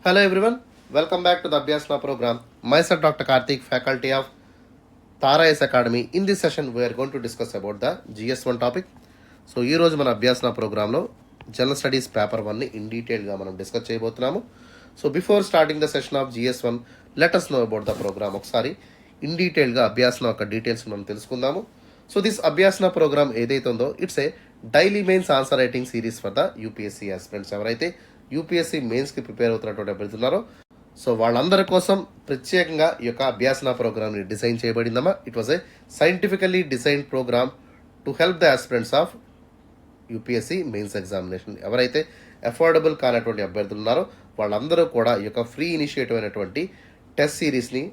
Hello everyone, welcome back to the Abhyasana program. Myself Dr. Karthik, faculty of Tara S Academy. In this session, we are going to discuss about the GS1 topic. So ఈరోజు మన అభ్యాసన ప్రోగ్రాంలో general studies paper 1ని in డీటెయిల్గా మనం discuss చేయబోతున్నాము. So before starting the session of GS1, let us know about the program. ఒకసారి in డీటెయిల్గా అభ్యాసన యొక్క డీటెయిల్స్ మనం తెలుసుకుందాము. సో దిస్ అభ్యాసన ప్రోగ్రామ్ ఏదైతే ఉందో it's a daily mains answer writing series for the UPSC aspirants. ఎవరైతే యూపీఎస్సీ మెయిన్స్కి ప్రిపేర్ అవుతున్నటువంటి అభ్యర్థులున్నారో సో వాళ్ళందరి కోసం ప్రత్యేకంగా ఈ యొక్క అభ్యాసన ప్రోగ్రామ్ని డిజైన్ చేయబడిందమ్మా. It was a scientifically design program to help the aspirants of UPSC mains examination. ఎవరైతే అఫోర్డబుల్ కానటువంటి అభ్యర్థులు ఉన్నారో వాళ్ళందరూ కూడా ఈ యొక్క ఫ్రీ ఇనిషియేటివ్ అయినటువంటి టెస్ట్ సిరీస్ని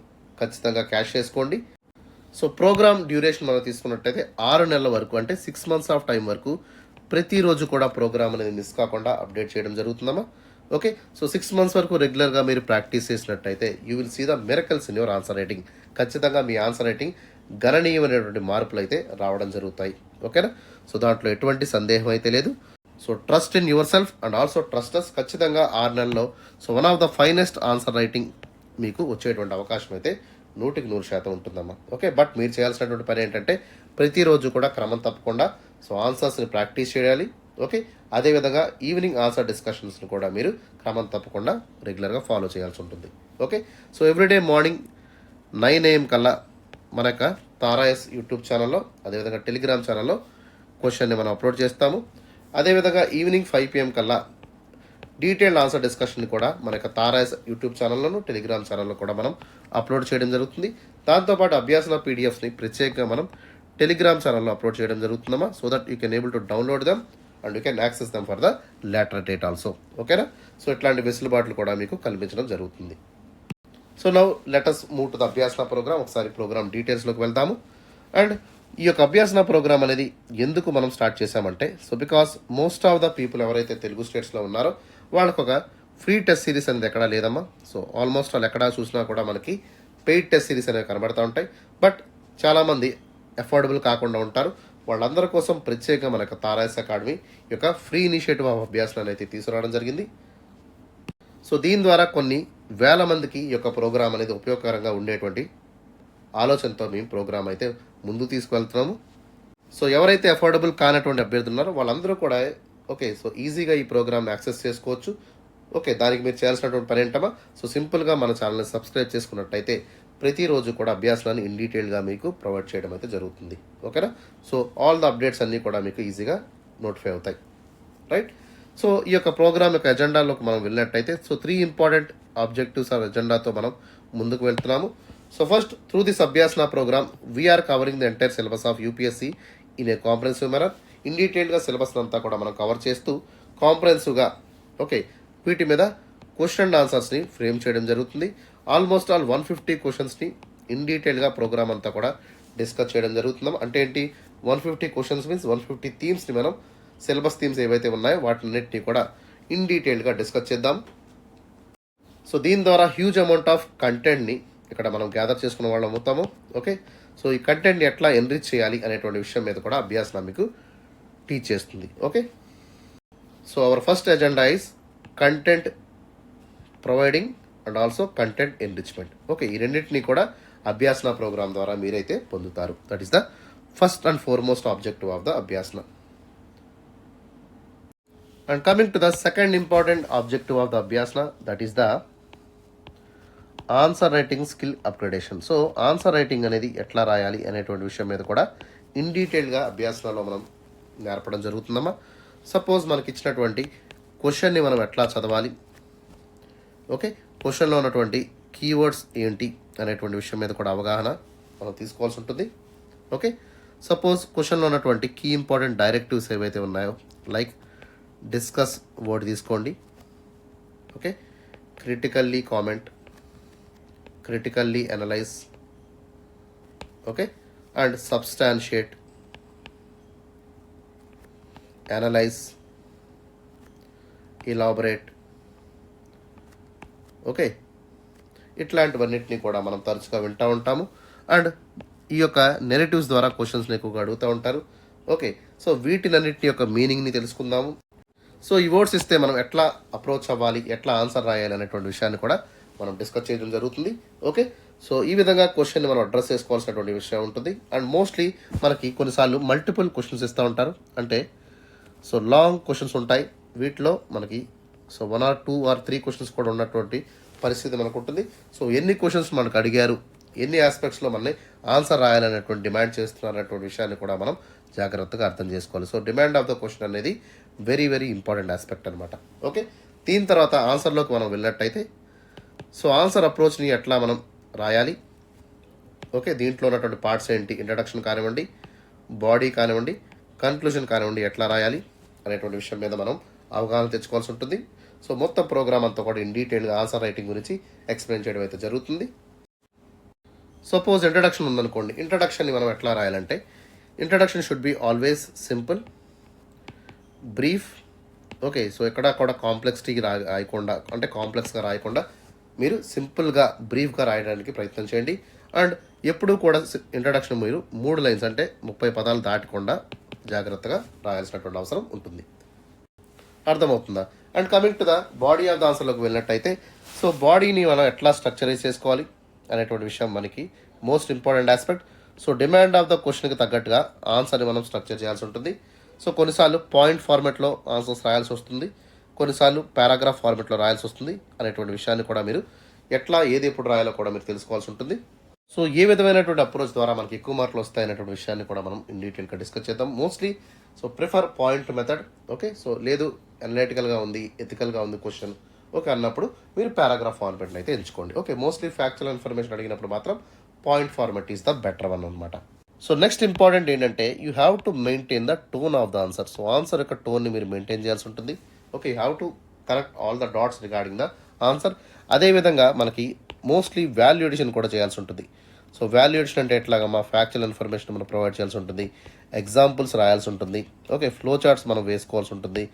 ఖచ్చితంగా క్యాష్ చేసుకోండి. సో ప్రోగ్రామ్ డ్యూరేషన్ మనం తీసుకున్నట్టయితే 6 నెలల వరకు, అంటే 6 months ఆఫ్ టైం వరకు ప్రతిరోజు కూడా ప్రోగ్రామ్ అనేది మిస్ కాకుండా అప్డేట్ చేయడం జరుగుతుందమ్మా. ఓకే, సో 6 months వరకు రెగ్యులర్గా మీరు ప్రాక్టీస్ చేసినట్టయితే you will see the miracles in your answer writing. ఖచ్చితంగా మీ ఆన్సర్ రైటింగ్ గణనీయమైనటువంటి మార్పులు అయితే రావడం జరుగుతాయి. ఓకేనా, సో దాంట్లో ఎటువంటి సందేహం అయితే లేదు. So trust in yourself and also trust us. ఖచ్చితంగా 6 నెలల్లో so one of the finest answer writing మీకు వచ్చేటువంటి అవకాశం అయితే 100% ఉంటుందమ్మా. ఓకే, బట్ మీరు చేయాల్సినటువంటి పని ఏంటంటే ప్రతిరోజు కూడా క్రమం తప్పకుండా సో ఆన్సర్స్ని ప్రాక్టీస్ చేయాలి. ఓకే, అదేవిధంగా ఈవినింగ్ ఆన్సర్ డిస్కషన్స్ని కూడా మీరు క్రమం తప్పకుండా రెగ్యులర్గా ఫాలో చేయాల్సి ఉంటుంది. Okay, so everyday morning 9 AM కల్లా మన యొక్క తారాయస్ యూట్యూబ్ ఛానల్లో, అదేవిధంగా టెలిగ్రామ్ ఛానల్లో క్వశ్చన్ని మనం అప్లోడ్ చేస్తాము. అదేవిధంగా ఈవినింగ్ 5 PM కల్లా డీటెయిల్డ్ ఆన్సర్ డిస్కషన్ కూడా మన యొక్క తారాయస్ యూట్యూబ్ ఛానల్లోను టెలిగ్రామ్ ఛానల్లో కూడా మనం అప్లోడ్ చేయడం జరుగుతుంది. దాంతోపాటు అభ్యాసన పీడిఎఫ్ని ప్రత్యేకంగా మనం టెలిగ్రామ్ ఛానల్లో అప్లోడ్ చేయడం జరుగుతుందమ్మా. So that you can able to download them and you can access them for the later date also. ఓకేనా, సో ఇట్లాంటి వెసులుబాట్లు కూడా మీకు కల్పించడం జరుగుతుంది. So now let us move to the Abhyasana program. ఒకసారి ప్రోగ్రామ్ డీటెయిల్స్లోకి వెళ్తాము. అండ్ ఈ యొక్క అభ్యాసన ప్రోగ్రామ్ అనేది ఎందుకు మనం స్టార్ట్ చేశామంటే so because most of the people ఎవరైతే తెలుగు స్టేట్స్లో ఉన్నారో వాళ్ళకు ఒక ఫ్రీ టెస్ట్ సిరీస్ అనేది ఎక్కడా లేదమ్మా. సో ఆల్మోస్ట్ వాళ్ళు ఎక్కడా చూసినా కూడా మనకి పెయిడ్ టెస్ట్ సిరీస్ అనేవి కనబడుతూ ఉంటాయి. బట్ చాలామంది అఫోర్డబుల్ కాకుండా ఉంటారు. వాళ్ళందరి కోసం ప్రత్యేకంగా మన యొక్క తారాయస్ అకాడమీ యొక్క ఫ్రీ ఇనిషియేటివ్ ఆఫ్ అభ్యాసనాన్ని అయితే తీసుకురావడం జరిగింది. సో దీని ద్వారా కొన్ని వేల మందికి ఈ యొక్క ప్రోగ్రామ్ అనేది ఉపయోగకరంగా ఉండేటువంటి ఆలోచనతో మేము ప్రోగ్రామ్ అయితే ముందు తీసుకువెళ్తున్నాము. సో ఎవరైతే అఫోర్డబుల్ కానటువంటి అభ్యర్థులు ఉన్నారో వాళ్ళందరూ కూడా ఓకే సో ఈజీగా ఈ ప్రోగ్రామ్ యాక్సెస్ చేసుకోవచ్చు. ఓకే, దానికి మీరు చేయాల్సినటువంటి పని ఏంటమ్మా, సో సింపుల్గా మన ఛానల్ని సబ్స్క్రైబ్ చేసుకున్నట్టయితే ప్రతిరోజు కూడా అభ్యాసాన్ని ఇన్ డీటెయిల్గా మీకు ప్రొవైడ్ చేయడం అయితే జరుగుతుంది. ఓకేనా, సో ఆల్ ద అప్డేట్స్ అన్నీ కూడా మీకు ఈజీగా నోటిఫై అవుతాయి. రైట్, సో ఈ యొక్క ప్రోగ్రామ్ యొక్క ఎజెండాలోకి మనం వెళ్ళినట్టయితే సో 3 ఇంపార్టెంట్ ఆబ్జెక్టివ్స్ ఆర్ ఎజెండాతో మనం ముందుకు వెళ్తున్నాము. So first, through this Abhyasana program we are covering the entire syllabus of UPSC in a comprehensive manner. In డీటెయిల్గా సిలబస్ అంతా కూడా మనం కవర్ చేస్తూ కాంప్రహెన్సివ్గా ఓకే వీటి మీద క్వశ్చన్ అండ్ ఆన్సర్స్ని ఫ్రేమ్ చేయడం జరుగుతుంది. ఆల్మోస్ట్ ఆల్ 150 క్వశ్చన్స్ని ఇన్ డీటెయిల్గా ప్రోగ్రామ్ అంతా కూడా డిస్కస్ చేయడం జరుగుతుందాం. అంటే ఏంటి, 150 క్వశ్చన్స్ మీన్స్ 150 థీమ్స్ని మనం సిలబస్ థీమ్స్ ఏవైతే ఉన్నాయో వాటిన్నిటిని కూడా ఇన్ డీటెయిల్గా డిస్కస్ చేద్దాం. సో దీని ద్వారా హ్యూజ్ అమౌంట్ ఆఫ్ కంటెంట్ని ఇక్కడ మనం గ్యాదర్ చేసుకున్న వాళ్ళం అవుతాము. ఓకే, సో ఈ కంటెంట్ని ఎట్లా ఎన్రిచ్ చేయాలి అనేటువంటి విషయం మీద కూడా అభ్యాసన మీకు టీచ్ చేస్తుంది. Okay, so our first agenda is content providing and also content enrichment. Okay, ఈ రెండింటినీ కూడా అభ్యాసన ప్రోగ్రామ్ ద్వారా మీరైతే పొందుతారు. That is the first and foremost objective of the Abhyasana. And coming to the second important objective of the Abhyasana, that is the answer writing skill upgradation. So answer writing అనేది ఎట్లా రాయాలి అనేటువంటి విషయం మీద కూడా ఇన్ డీటెయిల్గా అభ్యాసనలో మనం నేర్పడం జరుగుతుందమ్మా. సపోజ్ మనకి ఇచ్చినటువంటి క్వశ్చన్ని మనం ఎట్లా చదవాలి, ఓకే క్వశ్చన్లో ఉన్నటువంటి కీవర్డ్స్ ఏంటి అనేటువంటి విషయం మీద కూడా అవగాహన మనం తీసుకోవాల్సి ఉంటుంది. ఓకే, సపోజ్ క్వశ్చన్లో ఉన్నటువంటి కీ ఇంపార్టెంట్ డైరెక్టివ్స్ ఏవైతే ఉన్నాయో లైక్ డిస్కస్ వర్డ్ తీసుకోండి. Okay, critically comment, critically analyze, okay, and substantiate, analyze, elaborate. Okay, ఇట్లాంటివన్నిటిని కూడా మనం తరచుగా వింటూ ఉంటాము. అండ్ ఈ యొక్క నెరేటివ్స్ ద్వారా క్వశ్చన్స్ని ఎక్కువగా అడుగుతూ ఉంటారు. ఓకే, సో వీటినన్నింటి యొక్క మీనింగ్ని తెలుసుకుందాము. సో ఈ వర్డ్స్ ఇస్తే మనం ఎట్లా అప్రోచ్ అవ్వాలి, ఎట్లా ఆన్సర్ రాయాలి అనేటువంటి విషయాన్ని కూడా మనం డిస్కస్ చేయడం జరుగుతుంది. ఓకే, సో ఈ విధంగా క్వశ్చన్ని మనం అడ్రస్ చేసుకోవాల్సినటువంటి విషయం ఉంటుంది. అండ్ మోస్ట్లీ మనకి కొన్నిసార్లు మల్టిపుల్ క్వశ్చన్స్ ఇస్తూ ఉంటారు. అంటే సో లాంగ్ క్వశ్చన్స్ ఉంటాయి, వీటిలో మనకి సో 1 or 2 or 3 క్వశ్చన్స్ కూడా ఉన్నటువంటి పరిస్థితి మనకు ఉంటుంది. సో ఎన్ని క్వశ్చన్స్ మనకు అడిగారు, ఎన్ని ఆస్పెక్ట్స్లో మనల్ని ఆన్సర్ రాయాలనేటువంటి డిమాండ్ చేస్తున్నారు అనేటువంటి విషయాన్ని కూడా మనం జాగ్రత్తగా అర్థం చేసుకోవాలి. So demand of the question అనేది వెరీ వెరీ ఇంపార్టెంట్ ఆస్పెక్ట్ అనమాట. ఓకే, దీని తర్వాత ఆన్సర్లోకి మనం వెళ్ళినట్టయితే సో ఆన్సర్ అప్రోచ్ని ఎట్లా మనం రాయాలి, ఓకే, దీంట్లో ఉన్నటువంటి పార్ట్స్ ఏంటి, ఇంట్రడక్షన్ కానివ్వండి, బాడీ కానివ్వండి, కన్క్లూజన్ కానివ్వండి, ఎట్లా రాయాలి అనేటువంటి విషయం మీద మనం అవగాహన తెచ్చుకోవాల్సి ఉంటుంది. సో మొత్తం ప్రోగ్రామ్ అంతా కూడా ఇన్ డీటెయిల్గా ఆన్సర్ రైటింగ్ గురించి ఎక్స్ప్లెయిన్ చేయడం అయితే జరుగుతుంది. సపోజ్ ఇంట్రడక్షన్ ఉందనుకోండి, ఇంట్రడక్షన్ని మనం ఎట్లా రాయాలంటే introduction should be always simple, brief. Okay, so ఎక్కడ కూడా కాంప్లెక్సిటీకి రాయకుండా, అంటే కాంప్లెక్స్గా రాయకుండా మీరు సింపుల్గా బ్రీఫ్గా రాయడానికి ప్రయత్నం చేయండి. అండ్ ఎప్పుడూ కూడా ఇంట్రడక్షన్ మీరు 3 లైన్స్ అంటే 30 పదాలు దాటకుండా జాగ్రత్తగా రాయాల్సినటువంటి అవసరం ఉంటుంది. అర్థమవుతుందా? And coming to the body of the ఆన్సర్లోకి వెళ్ళినట్టయితే సో బాడీని మనం ఎట్లా స్ట్రక్చరైజ్ చేసుకోవాలి అనేటువంటి విషయం మనకి most important aspect. So demand of the క్వశ్చన్కి తగ్గట్టుగా ఆన్సర్ని మనం స్ట్రక్చర్ చేయాల్సి ఉంటుంది. సో కొన్నిసార్లు పాయింట్ ఫార్మెట్లో ఆన్సర్స్ రాయాల్సి వస్తుంది, కొన్నిసార్లు పారాగ్రాఫ్ ఫార్మెట్లో రాయాల్సి వస్తుంది అనేటువంటి విషయాన్ని కూడా మీరు ఎట్లా ఏది ఎప్పుడు రాయాలో కూడా మీరు తెలుసుకోవాల్సి ఉంటుంది. సో ఏ విధమైనటువంటి అప్రోచ్ ద్వారా మనకి ఎక్కువ మార్కులు వస్తాయనేటువంటి విషయాన్ని కూడా మనం ఇన్ డీటెయిల్గా డిస్కస్ చేద్దాం. Mostly so prefer point method. Okay, so లేదు అనలిటికల్గా ఉంది, ఎథికల్గా ఉంది క్వశ్చన్ ఓకే అన్నప్పుడు మీరు పారాగ్రాఫ్ ఫార్మెట్ని అయితే ఎంచుకోండి. ఓకే, మోస్ట్లీ ఫ్యాక్చువల్ ఇన్ఫర్మేషన్ అడిగినప్పుడు మాత్రం point format is the better one అనమాట. సో నెక్స్ట్ ఇంపార్టెంట్ ఏంటంటే you have to maintain the tone of the answer. So answer యొక్క టోన్ని మీరు మెయింటైన్ చేయాల్సి ఉంటుంది. Okay, you have to correct all the dots regarding the answer. అదేవిధంగా మనకి mostly value addition కూడా చేయాల్సి ఉంటుంది. సో వాల్యూ ఎడిషన్ అంటే ఎట్లాగా మా ఫ్యాక్చువల్ ఇన్ఫర్మేషన్ మనం ప్రొవైడ్ చేయాల్సి ఉంటుంది, ఎగ్జాంపుల్స్ రాయాల్సి ఉంటుంది, ఓకే, ఫ్లో చార్ట్స్ మనం వేసుకోవాల్సి ఉంటుంది,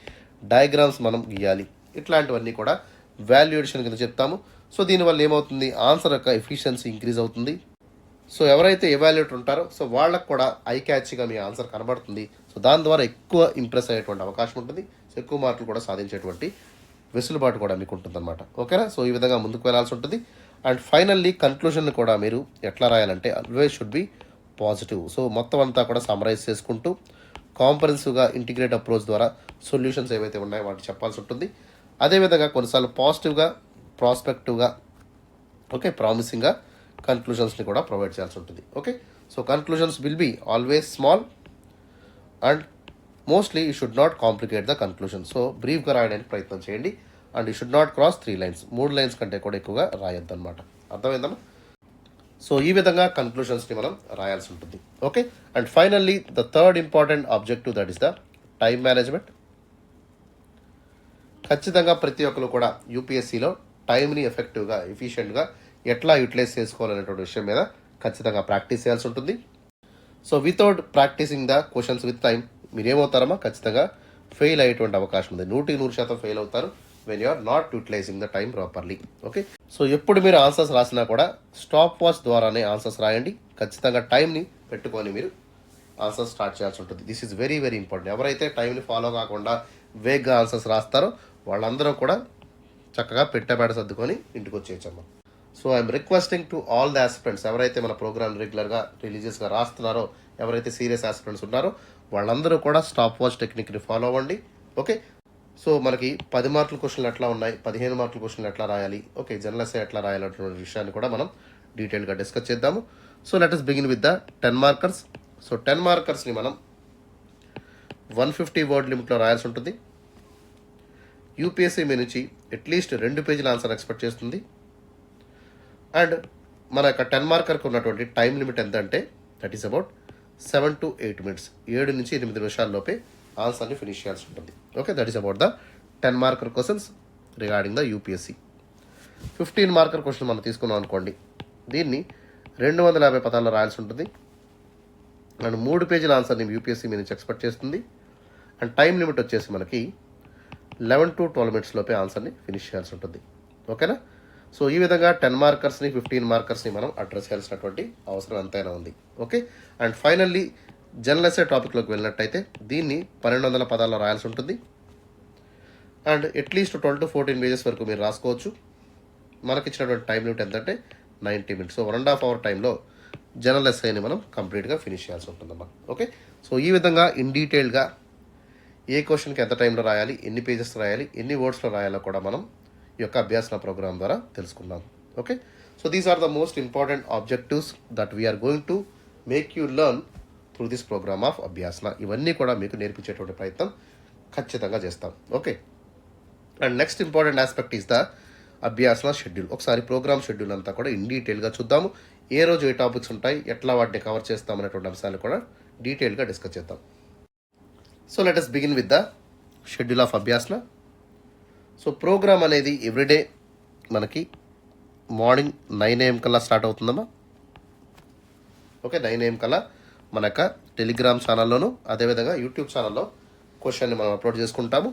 డయాగ్రామ్స్ మనం గీయాలి. ఇట్లాంటివన్నీ కూడా వాల్యూ ఎడిషన్ కింద చెప్తాము. సో దీనివల్ల ఏమవుతుంది, ఆన్సర్ యొక్క ఎఫిషియన్సీ ఇంక్రీజ్ అవుతుంది. సో ఎవరైతే ఎవాల్యుయేటర్ ఉంటారో సో వాళ్ళకు కూడా ఐ క్యాచ్గా మీ ఆన్సర్ కనబడుతుంది. సో దాని ద్వారా ఎక్కువ ఇంప్రెస్ అయ్యేటువంటి అవకాశం ఉంటుంది. సో ఎక్కువ మార్కులు కూడా సాధించేటువంటి వెసులుబాటు కూడా మీకు ఉంటుంది అనమాట. ఓకేనా? సో ఈ విధంగా ముందుకు వెళ్ళాల్సి ఉంటుంది. అండ్ ఫైనల్లీ కన్క్లూజన్ కూడా మీరు ఎట్లా రాయాలంటే always should be positive. So మొత్తం అంతా కూడా సమరైజ్ చేసుకుంటూ కాంప్రహెన్సివ్గా ఇంటిగ్రేట్ అప్రోచ్ ద్వారా సొల్యూషన్స్ ఏవైతే ఉన్నాయో వాటిని చెప్పాల్సి ఉంటుంది. అదేవిధంగా కొన్నిసార్లు పాజిటివ్గా, ప్రాస్పెక్టివ్గా, ఓకే, ప్రామిసింగ్గా కన్క్లూజన్స్ని కూడా ప్రొవైడ్ చేయాల్సి ఉంటుంది. Okay, so conclusions will be always small and mostly you should not complicate the conclusion. So బ్రీఫ్గా రాయడానికి ప్రయత్నం చేయండి. And you should not cross 3 lines. 3 lines కంటే కూడా ఎక్కువగా రాయొద్దు అనమాట. అర్థమైందమ్మా? సో ఈ విధంగా కన్క్లూషన్స్ని మనం రాయాల్సి ఉంటుంది. Okay, and finally the third important objective that is the time management. ఖచ్చితంగా ప్రతి ఒక్కరు కూడా యూపీఎస్సీలో టైంని ఎఫెక్టివ్గా, ఎఫిషియెంట్గా ఎట్లా యూటిలైజ్ చేసుకోవాలనేటువంటి విషయం మీద ఖచ్చితంగా ప్రాక్టీస్ చేయాల్సి ఉంటుంది. So without practicing the questions with time మీరేమవుతారమ్మా, ఖచ్చితంగా ఫెయిల్ అయ్యేటువంటి అవకాశం ఉంది. 100% ఫెయిల్ అవుతారు when you are not utilizing the time properly. Okay, so ఎప్పుడు మీరు ఆన్సర్స్ రాసినా కూడా స్టాప్ వాచ్ ద్వారానే ఆన్సర్స్ రాయండి. ఖచ్చితంగా టైంని పెట్టుకొని మీరు ఆన్సర్స్ స్టార్ట్ చేయాల్సి ఉంటుంది. This is very very important. ఎవరైతే టైంని ఫాలో కాకుండా వేగ్గా ఆన్సర్స్ రాస్తారో వాళ్ళందరూ కూడా చక్కగా పెట్టబెడ సర్దుకొని ఇంటికి వచ్చేయచ్చమ్మా. So I'm requesting to all the aspirants, ఎవరైతే మన ప్రోగ్రామ్ రెగ్యులర్గా రిలీజియస్గా రాస్తున్నారో, ఎవరైతే సీరియస్ ఆస్పిరెంట్స్ ఉన్నారో వాళ్ళందరూ కూడా స్టాప్ వాచ్ టెక్నిక్ని ఫాలో అవ్వండి. ఓకే, సో మనకి 10 మార్కుల క్వశ్చన్లు ఎట్లా ఉన్నాయి, 15 మార్కుల క్వశ్చన్లు ఎట్లా రాయాలి, ఓకే, జనరల్ ఎస్సే ఎట్లా రాయాలనేటువంటి విషయాన్ని కూడా మనం డీటెయిల్గా డిస్కస్ చేద్దాము. So let us begin with the 10 markers. So 10 మార్కర్స్ని మనం 150 వర్డ్ లిమిట్లో రాయాల్సి ఉంటుంది. యూపీఎస్సీ మీ నుంచి అట్లీస్ట్ 2 పేజీల ఆన్సర్ ఎక్స్పెక్ట్ చేస్తుంది. అండ్ మన యొక్క 10 మార్కర్కి ఉన్నటువంటి టైం లిమిట్ ఎంత అంటే that is about 7 to 8 minutes. 7 నుంచి 8 నిమిషాల్లోపే ఆన్సర్ని ఫినిష్ చేయాల్సి ఉంటుంది. Okay, that is about the 10 marker questions regarding the UPSC. 15 marker question మనం తీసుకున్నాం అనుకోండి, దీన్ని 250 పదాల్లో రాయాల్సి ఉంటుంది. అండ్ 3 పేజీల ఆన్సర్ని యూపీఎస్సీ మీ నుంచి ఎక్స్పెక్ట్ చేస్తుంది. అండ్ టైం లిమిట్ వచ్చేసి మనకి 11 to 12 minutes లోపే ఆన్సర్ని ఫినిష్ చేయాల్సి ఉంటుంది. ఓకేనా? సో ఈ విధంగా 10 మార్కర్స్ని 15 మార్కర్స్ని మనం అడ్రస్ చేయాల్సినటువంటి అవసరం ఎంతైనా ఉంది. Okay, and finally general essay టాపిక్లోకి వెళ్ళినట్టయితే దీన్ని 1200 పదాల్లో రాయాల్సి ఉంటుంది. అండ్ అట్లీస్ట్ 12 to 14 పేజెస్ వరకు మీరు రాసుకోవచ్చు. మనకి ఇచ్చినటువంటి టైం లిమిట్ ఎంతంటే 90 minutes. సో 1.5 hour టైంలో జనరల్ ఎస్ఐని మనం కంప్లీట్గా ఫినిష్ చేయాల్సి ఉంటుందమ్మా. ఓకే, సో ఈ విధంగా ఇన్ డీటెయిల్గా ఏ క్వశ్చన్కి ఎంత టైంలో రాయాలి, ఎన్ని పేజెస్ రాయాలి, ఎన్ని వర్డ్స్లో రాయాలో కూడా మనం ఈ యొక్క అభ్యాసన ప్రోగ్రామ్ ద్వారా తెలుసుకుందాం. Okay, so these are the most important objectives that we are going to make you learn through this program of Abhyasana. ఇవన్నీ కూడా మీకు నేర్పించేటువంటి ప్రయత్నం ఖచ్చితంగా చేస్తాం. Okay, and next important aspect is the Abhyasana schedule. ఒకసారి ప్రోగ్రామ్ షెడ్యూల్ అంతా కూడా ఇన్ డీటెయిల్గా చూద్దాము. ఏ రోజు ఏ టాపిక్స్ ఉంటాయి, ఎట్లా వాటిని కవర్ చేస్తాం అనేటువంటి అంశాలు కూడా డీటెయిల్గా డిస్కస్ చేద్దాం. So let us begin with the schedule of Abhyasana. So program అనేది ఎవ్రీడే మనకి మార్నింగ్ 9 AM కల్లా స్టార్ట్ అవుతుందమ్మా. ఓకే, 9 AM కల్లా మన యొక్క టెలిగ్రామ్ ఛానల్లోను అదేవిధంగా యూట్యూబ్ ఛానల్లో క్వశ్చన్ని మనం అప్లోడ్ చేసుకుంటాము.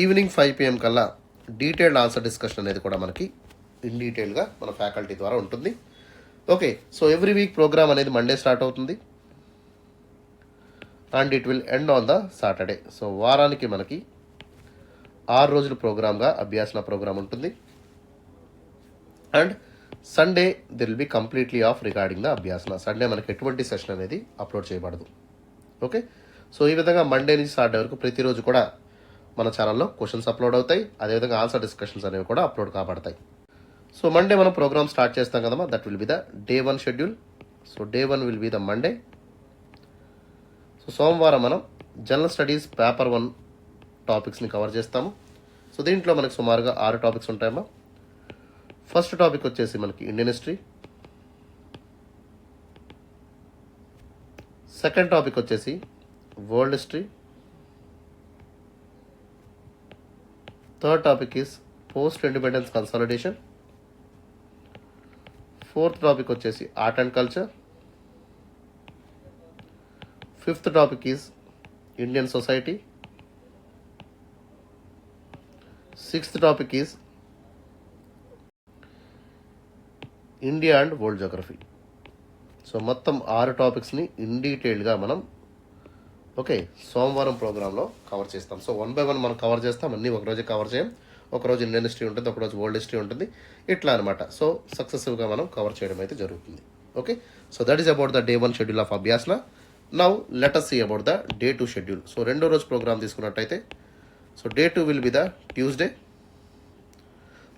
ఈవినింగ్ 5 PM కల్లా డీటెయిల్డ్ ఆన్సర్ డిస్కషన్ అనేది కూడా మనకి ఇన్ డీటెయిల్గా మన ఫ్యాకల్టీ ద్వారా ఉంటుంది. Okay, so every week program అనేది మండే స్టార్ట్ అవుతుంది and it will end on the Saturday. So వారానికి మనకి 6 రోజుల ప్రోగ్రామ్గా అభ్యాసన ప్రోగ్రామ్ ఉంటుంది. అండ్ సండే దిల్ will be completely off regarding the Abhyasana. Sunday మనకి ఎటువంటి సెషన్ అనేది అప్లోడ్ చేయబడదు. ఓకే, సో ఈ విధంగా మండే నుంచి సాటర్డే వరకు ప్రతిరోజు కూడా మన ఛానల్లో క్వశ్చన్స్ అప్లోడ్ అవుతాయి, అదేవిధంగా ఆన్సర్ డిస్కషన్స్ అనేవి కూడా అప్లోడ్ కాబడతాయి. సో మండే మనం ప్రోగ్రామ్ స్టార్ట్ చేస్తాం కదమ్మా, that will be the day 1 schedule. So day 1 will be the Monday. So సోమవారం మనం జనరల్ స్టడీస్ పేపర్ 1 టాపిక్స్ని కవర్ చేస్తాము. సో దీంట్లో మనకి సుమారుగా 6 టాపిక్స్ ఉంటాయమ్మా. ఫస్ట్ టాపిక్ వచ్చేసి మనకి ఇండియన్ హిస్టరీ. సెకండ్ టాపిక్ వచ్చేసి world history. Third topic is post independence consolidation. Fourth topic వచ్చేసి art and culture. Fifth topic is Indian society. Sixth topic is India and world geography. So మొత్తం 6 టాపిక్స్ని in డీటెయిల్గా మనం సోమవారం ప్రోగ్రాంలో cover చేస్తాం. So 1 by 1 మనం cover చేస్తాం. అన్నీ ఒకరోజే కవర్ చేయం. ఒకరోజు ఇండియన్ హిస్టరీ ఉంటుంది, ఒకరోజు వరల్డ్ హిస్టరీ ఉంటుంది, ఇట్లా అనమాట. సో సక్సెసివ్గా మనం కవర్ చేయడం అయితే జరుగుతుంది. Okay, so that is about the day 1 schedule of Abhyasana. Now let us see about the day 2 schedule. So రెండో రోజు ప్రోగ్రామ్ తీసుకున్నట్టయితే so day 2 will be the Tuesday.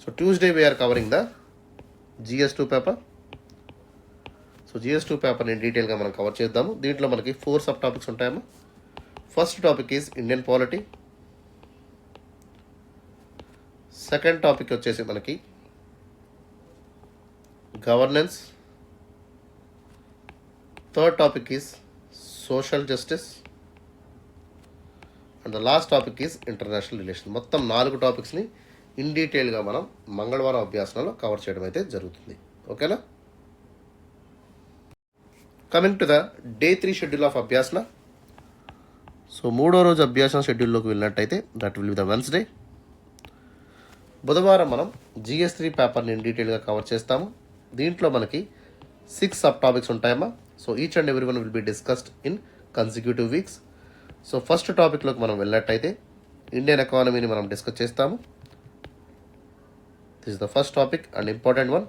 So Tuesday we are covering the GS2 paper. So GS2 పేపర్ని డీటెయిల్గా మనం cover చేద్దాము. దీంట్లో మనకి 4 sub topics ఉంటాయమ్మా. First topic is Indian polity. Second topic వచ్చేసి మనకి governance. Third topic is social justice and the last topic is international relation. మొత్తం 4 టాపిక్స్ని ఇన్ డీటెయిల్గా మనం మంగళవారం అభ్యాసనలో కవర్ చేయడం అయితే జరుగుతుంది. ఓకేనా? Coming to the day 3 schedule of Abhyasana. So మూడో రోజు అభ్యాసన షెడ్యూల్లోకి వెళ్ళినట్టయితే that will be the Wednesday. బుధవారం మనం GS3 పేపర్ని ఇన్ డీటెయిల్గా కవర్ చేస్తాము. దీంట్లో మనకి 6 సబ్ టాపిక్స్ ఉంటాయమ్మా. So each and every one will be discussed in consecutive weeks. So first టాపిక్లోకి మనం వెళ్ళినట్టయితే ఇండియన్ ఎకానమీని మనం డిస్కస్ చేస్తాము. This is the first topic and important one.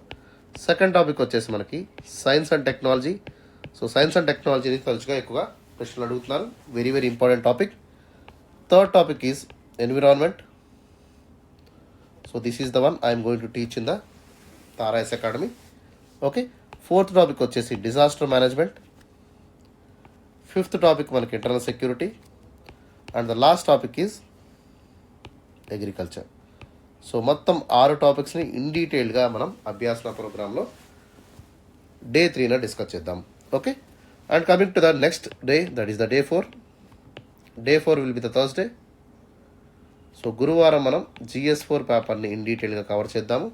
Second topic వచ్చేసి మనకి science and technology. So science and టెక్నాలజీని తరచుగా ఎక్కువగా ప్రశ్నలు అడుగుతున్నారు, very very important topic. Third topic is environment. So this is the one I'm going to teach in the Tarayas academy. Okay, fourth topic వచ్చేసి disaster management. Fifth topic మనకి internal security and the last topic is agriculture. So మొత్తం 6 టాపిక్స్ని in డీటెయిల్గా మనం అభ్యాసన ప్రోగ్రాంలో day 3న discuss చేద్దాం. Okay, and coming to the next day, that is the day 4. Day 4 will be the Thursday. So గురువారం మనం GS4 పేపర్ని in డీటెయిల్గా cover చేద్దాము.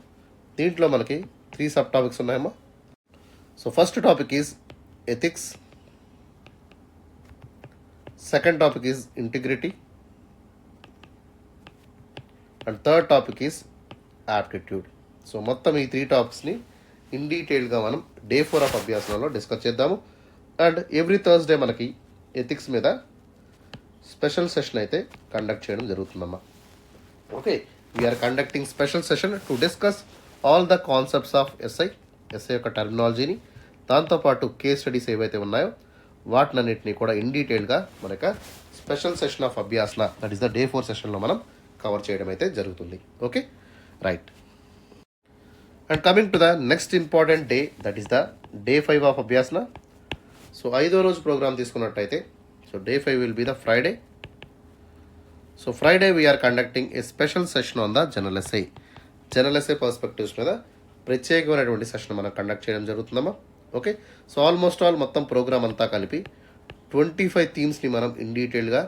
దీంట్లో మనకి 3 సబ్ టాపిక్స్ ఉన్నాయమ్మా. So first topic is ethics. Second topic is integrity and third topic is aptitude. So మొత్తం ఈ 3 టాపిక్స్ని ఇన్ డీటెయిల్గా మనం డే 4 ఆఫ్ అభ్యాసంలో డిస్కస్ చేద్దాము. అండ్ ఎవ్రీ థర్స్డే మనకి ఎథిక్స్ మీద స్పెషల్ సెషన్ అయితే కండక్ట్ చేయడం జరుగుతుందమ్మా. Okay, we are conducting special session to discuss all the concepts of SI యొక్క టర్మినాలజీని, దాంతోపాటు కేస్ స్టడీస్ ఏవైతే ఉన్నాయో వాటినన్నింటినీ కూడా ఇన్ డీటెయిల్గా మన యొక్క special session of Abhyasana, that is the day 4 సెషన్లో మనం కవర్ చేయడం అయితే జరుగుతుంది. Okay, right. And coming to the next important day, that is the day 5 of Abhyasana. So 5వ రోజు ప్రోగ్రామ్ తీసుకున్నట్టయితే, so day 5 will be the Friday. So Friday we are conducting a special session on the general essay perspectives మీద ప్రత్యేకమైనటువంటి session మనం conduct చేయడం జరుగుతుందమ్మా. Okay, so almost all మొత్తం programme అంతా కలిపి 25 థీమ్స్ని మనం ఇన్ డీటెయిల్గా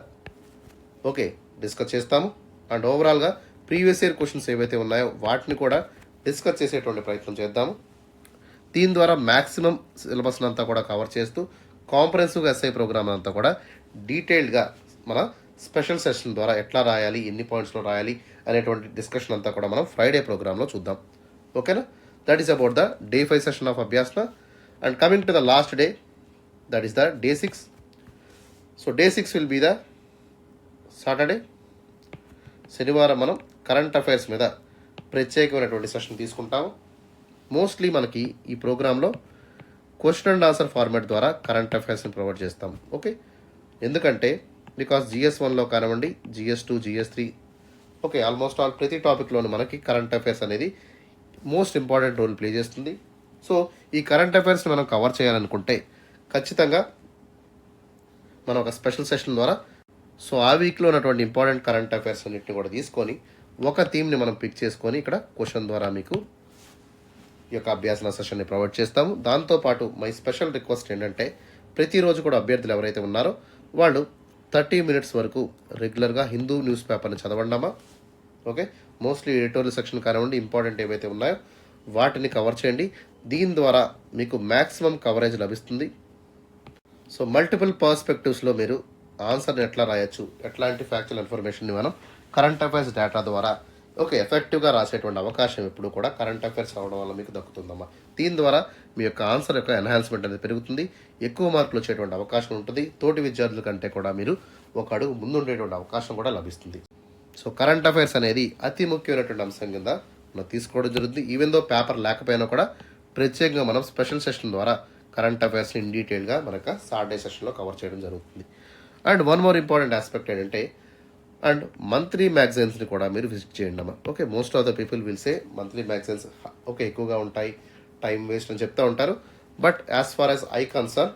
డిస్కస్ చేస్తాము. అండ్ ఓవరాల్గా ప్రీవియస్ ఇయర్ క్వశ్చన్స్ ఏవైతే ఉన్నాయో వాటిని కూడా డిస్కస్ చేసేటువంటి ప్రయత్నం చేద్దాము. దీని ద్వారా మ్యాక్సిమం సిలబస్ని అంతా కూడా కవర్ చేస్తూ కాంప్రహెన్సివ్గా ఎస్ఐ ప్రోగ్రామ్ అంతా కూడా డీటెయిల్డ్గా మన స్పెషల్ సెషన్ ద్వారా ఎట్లా రాయాలి, ఎన్ని పాయింట్స్లో రాయాలి అనేటువంటి డిస్కషన్ అంతా కూడా మనం ఫ్రైడే ప్రోగ్రాంలో చూద్దాం. ఓకేనా, that is about the day 5 session of Abhyasana. And coming to the last day, that is the day 6. So day 6 will be the Saturday. శనివారం మనం కరెంట్ అఫైర్స్ మీద ప్రత్యేకమైనటువంటి సెషన్ తీసుకుంటాము. మోస్ట్లీ మనకి ఈ ప్రోగ్రాంలో క్వశ్చన్ అండ్ ఆన్సర్ ఫార్మాట్ ద్వారా current అఫైర్స్ని provide చేస్తాం. ఓకే, ఎందుకంటే బికాస్ GS1లో కానివ్వండి, GS2, GS3, okay, almost all ప్రతి టాపిక్లోనూ మనకి కరెంట్ అఫైర్స్ అనేది మోస్ట్ ఇంపార్టెంట్ రోల్ ప్లే చేస్తుంది. సో ఈ కరెంట్ అఫైర్స్ని మనం కవర్ చేయాలనుకుంటే ఖచ్చితంగా మనం ఒక స్పెషల్ సెషన్ ద్వారా సో ఆ వీక్లో ఉన్నటువంటి ఇంపార్టెంట్ కరెంట్ అఫైర్స్ అన్నింటిని కూడా తీసుకొని ఒక థీమ్ని మనం పిక్ చేసుకొని ఇక్కడ క్వశ్చన్ ద్వారా మీకు ఈ యొక్క అభ్యాసన సెషన్ని ప్రొవైడ్ చేస్తాము. దాంతోపాటు మై స్పెషల్ రిక్వెస్ట్ ఏంటంటే ప్రతిరోజు కూడా అభ్యర్థులు ఎవరైతే ఉన్నారో వాళ్ళు 30 మినిట్స్ వరకు రెగ్యులర్గా హిందూ న్యూస్ పేపర్ని చదవండమ్మా. ఓకే, మోస్ట్లీ ఎడిటోరియల్ సెక్షన్ కానివ్వండి, ఇంపార్టెంట్ ఏవైతే ఉన్నాయో వాటిని కవర్ చేయండి. దీని ద్వారా మీకు మ్యాక్సిమం కవరేజ్ లభిస్తుంది. సో మల్టిపుల్ పర్స్పెక్టివ్స్లో మీరు ఆన్సర్ని ఎట్లా రాయొచ్చు, ఎట్లాంటి ఫ్యాక్చువల్ ఇన్ఫర్మేషన్ని మనం కరెంట్ అఫైర్స్ డేటా ద్వారా ఎఫెక్టివ్గా రాసేటువంటి అవకాశం ఎప్పుడు కూడా కరెంట్ అఫైర్స్ రావడం వల్ల మీకు దక్కుతుందమ్మా. దీని ద్వారా మీ యొక్క ఆన్సర్ యొక్క ఎన్హాన్స్మెంట్ అనేది పెరుగుతుంది, ఎక్కువ మార్కులు వచ్చేటువంటి అవకాశం ఉంటుంది, తోటి విద్యార్థుల కంటే కూడా మీరు ఒక అడుగు ముందుండేటువంటి అవకాశం కూడా లభిస్తుంది. సో కరెంట్ అఫైర్స్ అనేది అతి ముఖ్యమైనటువంటి అంశం కింద మనం తీసుకోవడం జరుగుతుంది. ఈవెన్ దో పేపర్ లేకపోయినా కూడా ప్రత్యేకంగా మనం స్పెషల్ సెషన్ ద్వారా కరెంట్ అఫైర్స్ని ఇన్ డీటెయిల్గా మనకు సాటర్డే సెషన్లో కవర్ చేయడం జరుగుతుంది. And one more important aspect ఏంటంటే, అండ్ మంత్లీ మ్యాగజైన్స్ని కూడా మీరు విజిట్ చేయండి అమ్మా. Okay, most of the people will say monthly magazines ఎక్కువగా ఉంటాయి, టైం వేస్ట్ అని చెప్తూ ఉంటారు. But as far as I concern,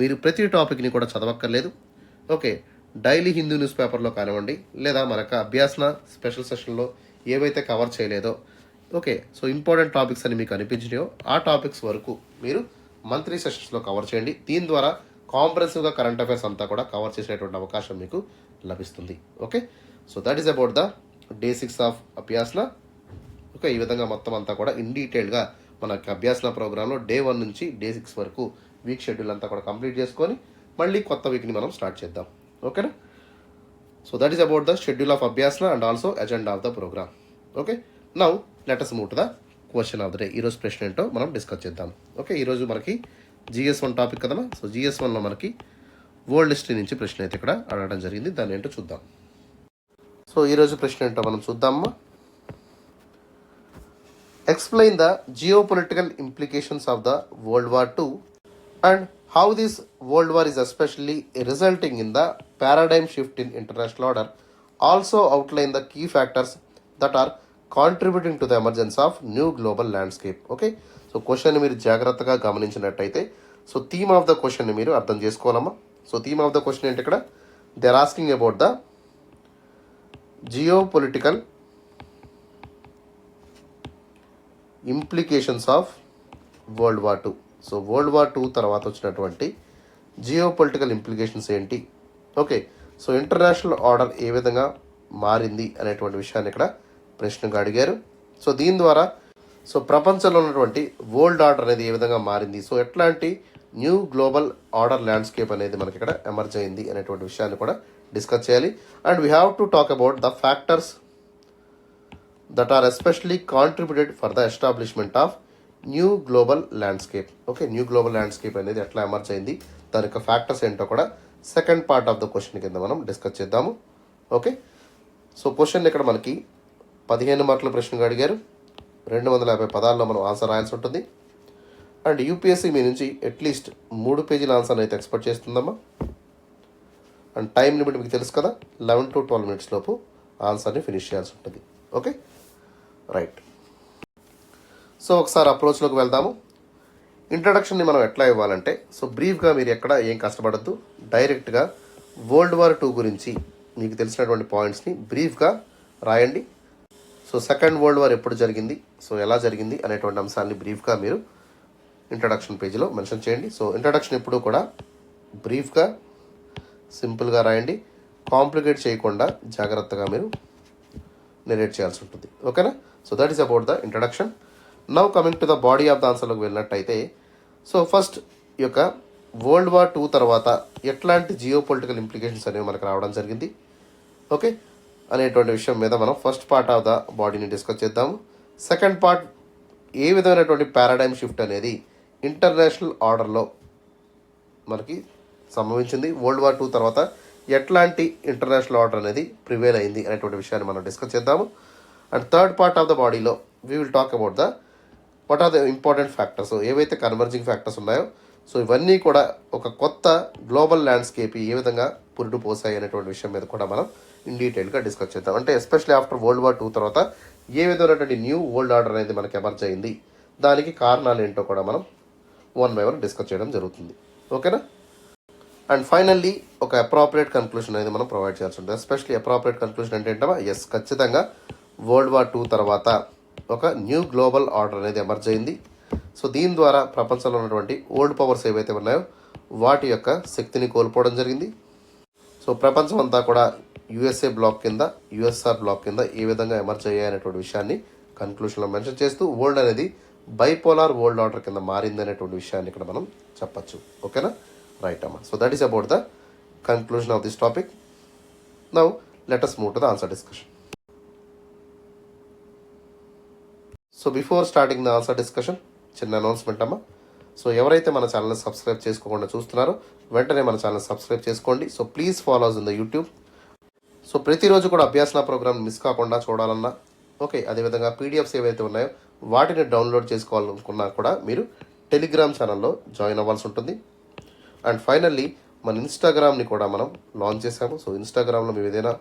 మీరు ప్రతి టాపిక్ని కూడా చదవక్కర్లేదు. ఓకే, డైలీ హిందూ న్యూస్ పేపర్లో కానివ్వండి, లేదా మనకు అభ్యాసన స్పెషల్ సెషన్లో ఏవైతే కవర్ చేయలేదో, ఓకే, సో ఇంపార్టెంట్ టాపిక్స్ అని మీకు అనిపించినాయో ఆ టాపిక్స్ వరకు మీరు మంత్లీ సెషన్స్లో కవర్ చేయండి. దీని ద్వారా కాంప్రహెన్సివ్గా కరెంట్ అఫైర్స్ అంతా కూడా కవర్ చేసేటువంటి అవకాశం మీకు లభిస్తుంది. Okay, so that is about the day 6 of Abhyasana. Okay, ఈ విధంగా మొత్తం అంతా కూడా ఇన్ డీటెయిల్గా మన అభ్యాసన ప్రోగ్రాంలో డే 1 నుంచి డే 6 వరకు వీక్ షెడ్యూల్ అంతా కూడా కంప్లీట్ చేసుకొని మళ్ళీ కొత్త వీక్ని మనం స్టార్ట్ చేద్దాం. ఓకేనా, so that is about the schedule of Abhyasana and also agenda of the program. Okay, now let us move to the question of the day. ఈరోజు ప్రశ్న ఏంటో మనం డిస్కస్ చేద్దాం. ఓకే, ఈరోజు మనకి GS1 టాపిక్ కదమ్మా. సో GS1లో మనకి వరల్డ్ హిస్టరీ నుంచి ప్రశ్న అయితే ఇక్కడ అడగడం జరిగింది, దాన్ని ఏంటో చూద్దాం. సో ఈరోజు ప్రశ్న ఏంటో మనం చూద్దామమ్మా. Explain the geopolitical implications of the world war II and how this world war is especially resulting in the paradigm shift in international order. Also outline the key factors that are contributing to the emergence of new global landscape. Okay, so question మీరు జాగ్రత్తగా గమనించినట్టయితే so theme of the క్వశ్చన్ని మీరు అర్థం చేసుకోవాలమ్మా. So theme of the question ఏంటి ఇక్కడ, they are asking about the geopolitical implications of world war II. So world war II తర్వాత వచ్చినటువంటి జియోపొలిటికల్ ఇంప్లికేషన్స్ ఏంటి, ఓకే, సో ఇంటర్నేషనల్ ఆర్డర్ ఏ విధంగా మారింది అనేటువంటి విషయాన్ని ఇక్కడ ప్రశ్నగా అడిగారు. సో దీని ద్వారా సో ప్రపంచంలో ఉన్నటువంటి వరల్డ్ ఆర్డర్ అనేది ఏ విధంగా మారింది, సో ఎట్లాంటి న్యూ గ్లోబల్ ఆర్డర్ ల్యాండ్స్కేప్ అనేది మనకి ఇక్కడ ఎమర్జ్ అయింది అనేటువంటి విషయాన్ని కూడా డిస్కస్ చేయాలి. And we have to talk about the factors that are especially contributed for the establishment of new global landscape. Okay, new global landscape అనేది ఎట్లా ఎమర్జ్ అయింది, దాని యొక్క ఫ్యాక్టర్స్ ఏంటో కూడా second part of the question కింద మనం డిస్కస్ చేద్దాము. ఓకే, సో క్వశ్చన్ ఇక్కడ మనకి 15 మార్కుల ప్రశ్నగా అడిగారు. 250 పదాల్లో మనం ఆన్సర్ రాయాల్సి ఉంటుంది. అండ్ యూపీఎస్సీ మీ నుంచి అట్లీస్ట్ 3 పేజీల ఆన్సర్ అయితే ఎక్స్పెక్ట్ చేస్తుందమ్మా. అండ్ టైం లిమిట్ మీకు తెలుసు కదా, 11 to 12 minutes లోపు ఆన్సర్ని ఫినిష్ చేయాల్సి ఉంటుంది. Okay, right. సో ఒకసారి అప్రోచ్లోకి వెళ్దాము. ఇంట్రడక్షన్ని మనం ఎట్లా ఇవ్వాలంటే, సో బ్రీఫ్గా మీరు ఎక్కడ ఏం కష్టపడద్దు, డైరెక్ట్గా వరల్డ్ వార్ 2 గురించి మీకు తెలిసినటువంటి పాయింట్స్ని బ్రీఫ్గా రాయండి. సో సెకండ్ వరల్డ్ వార్ ఎప్పుడు జరిగింది, సో ఎలా జరిగింది అనేటువంటి అంశాన్ని బ్రీఫ్గా మీరు ఇంట్రడక్షన్ పేజీలో మెన్షన్ చేయండి. సో ఇంట్రడక్షన్ ఎప్పుడూ కూడా బ్రీఫ్గా సింపుల్గా రాయండి, కాంప్లికేట్ చేయకుండా జాగ్రత్తగా మీరు నెరేట్ చేయాల్సి ఉంటుంది. ఓకేనా? So that is about the introduction. Now coming to the body of the ఆన్సర్లోకి వెళ్ళినట్టయితే, సో ఫస్ట్ ఈ యొక్క వరల్డ్ వార్ 2 తర్వాత ఎట్లాంటి జియో పొలిటికల్ ఇంప్లికేషన్స్ అనేవి మనకు రావడం జరిగింది, ఓకే అనేటువంటి విషయం మీద మనం ఫస్ట్ పార్ట్ ఆఫ్ ద బాడీని డిస్కస్ చేద్దాము. సెకండ్ పార్ట్ ఏ విధమైనటువంటి పారాడైమ్ షిఫ్ట్ అనేది ఇంటర్నేషనల్ ఆర్డర్లో మనకి సంభవించింది, వరల్డ్ వార్ 2 తర్వాత ఎట్లాంటి ఇంటర్నేషనల్ ఆర్డర్ అనేది ప్రివేల్ అయింది అనేటువంటి విషయాన్ని మనం డిస్కస్ చేద్దాము. And third part of the బాడీలో we will talk about the what are the important factors, ఏవైతే కన్వర్జింగ్ ఫ్యాక్టర్స్ ఉన్నాయో, సో ఇవన్నీ కూడా ఒక కొత్త గ్లోబల్ ల్యాండ్స్కేప్ ఏ విధంగా పురుడు పోసాయి అనేటువంటి విషయం మీద కూడా మనం ఇన్ డీటెయిల్గా డిస్కస్ చేద్దాం. అంటే ఎస్పెషల్లీ ఆఫ్టర్ వరల్డ్ వార్ 2 తర్వాత ఏ విధమైనటువంటి న్యూ వరల్డ్ ఆర్డర్ అనేది మనకి ఎమర్జ్ అయింది, దానికి కారణాలు ఏంటో కూడా మనం 1 by 1 డిస్కస్ చేయడం జరుగుతుంది. ఓకేనా? అండ్ ఫైనల్లీ ఒక అప్రాపరియేట్ కన్క్లూషన్ అనేది మనం ప్రొవైడ్ చేయాల్సి ఉంటుంది. ఎస్పెషల్లీ అప్రాపరియేట్ కన్క్లూషన్ అంటే ఏంటమ్మా, ఎస్ ఖచ్చితంగా వరల్డ్ వార్ 2 తర్వాత ఒక న్యూ గ్లోబల్ ఆర్డర్ అనేది ఎమర్జ్ అయింది. సో దీని ద్వారా ప్రపంచంలో ఉన్నటువంటి ఓల్డ్ పవర్స్ ఏవైతే ఉన్నాయో వాటి యొక్క శక్తిని కోల్పోవడం జరిగింది. సో ప్రపంచం అంతా కూడా యుఎస్ఏ బ్లాక్ కింద, యుఎస్ఆర్ బ్లాక్ కింద ఏ విధంగా ఎమర్జ్ అయ్యాయనేటువంటి విషయాన్ని కన్క్లూషన్లో మెన్షన్ చేస్తూ వరల్డ్ అనేది బైపోలార్ వరల్డ్ ఆర్డర్ కింద మారింది అనేటువంటి విషయాన్ని ఇక్కడ మనం చెప్పచ్చు. ఓకేనా? రైట్ అమ్మా. So that is about the conclusion of this topic. Now let us move to the answer discussion. So before starting the answer discussion చిన్న అనౌన్స్మెంట్ అమ్మా. సో ఎవరైతే మన ఛానల్ని సబ్స్క్రైబ్ చేసుకోకుండా చూస్తున్నారో వెంటనే మన ఛానల్ సబ్స్క్రైబ్ చేసుకోండి. So please follow us in the YouTube. So ప్రతిరోజు కూడా అభ్యాసన ప్రోగ్రామ్ మిస్ కాకుండా చూడాలన్నా, ఓకే అదేవిధంగా పీడిఎఫ్స్ ఏవైతే ఉన్నాయో వాటిని డౌన్లోడ్ చేసుకోవాలనుకున్నా కూడా మీరు టెలిగ్రామ్ ఛానల్లో జాయిన్ అవ్వాల్సి ఉంటుంది. అండ్ ఫైనల్లీ మన ఇన్స్టాగ్రామ్ని కూడా మనం లాంచ్ చేసాము. సో ఇన్స్టాగ్రామ్లో మేము ఏదైనా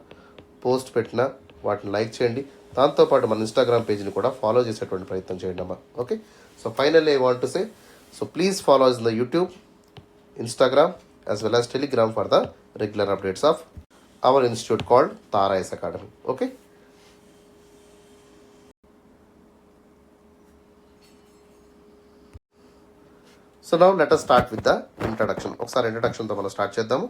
పోస్ట్ పెట్టినా వాటిని లైక్ చేయండి, దాంతోపాటు మన ఇన్స్టాగ్రామ్ పేజ్ని కూడా ఫాలో చేసేటువంటి ప్రయత్నం చేయండి అమ్మా. Okay, so finally I want to say, so please follow us in the YouTube, Instagram as well as Telegram for the regular updates of our institute called Tara IAS Academy. Okay. So now let us start with the introduction. ఒకసారి ఇంట్రడక్షన్తో మనం start చేద్దాము.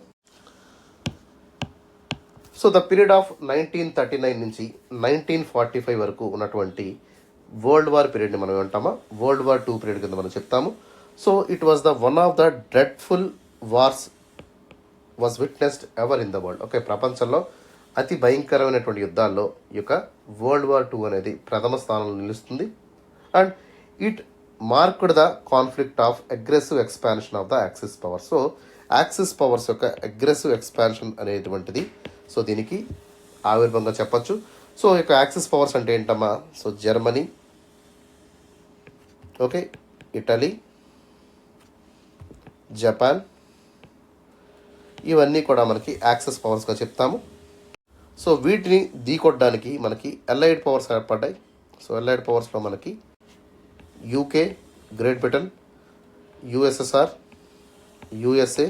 So the period of 1939 నుంచి 1945 వరకు ఉన్నటువంటి world war పీరియడ్ని మనం ఏమంటామా, world war 2 period కింద మనం చెప్తాము. So it was the one of the dreadful wars was witnessed ever in the world. Okay, ప్రపంచంలో అతి భయంకరమైనటువంటి యుద్ధాల్లో ఈ యొక్క వరల్డ్ వార్ 2 అనేది ప్రథమ స్థానంలో నిలుస్తుంది. And it marked the conflict of aggressive expansion of the axis power. So axis powers యొక్క అగ్రెసివ్ ఎక్స్పాన్షన్ అనేటువంటిది, సో దీనికి ఆవిర్భంగా చెప్పచ్చు. సో ఈ యొక్క యాక్సిస్ పవర్స్ అంటే ఏంటమ్మా, so Germany, okay, Italy, Japan, ఇవన్నీ కూడా మనకి యాక్సిస్ పవర్స్గా చెప్తాము. సో వీటిని ఢీకొట్టడానికి మనకి అలైడ్ పవర్స్ ఏర్పడ్డాయి. సో అలైడ్ పవర్స్లో మనకి UK, great Britain, USSR, USA,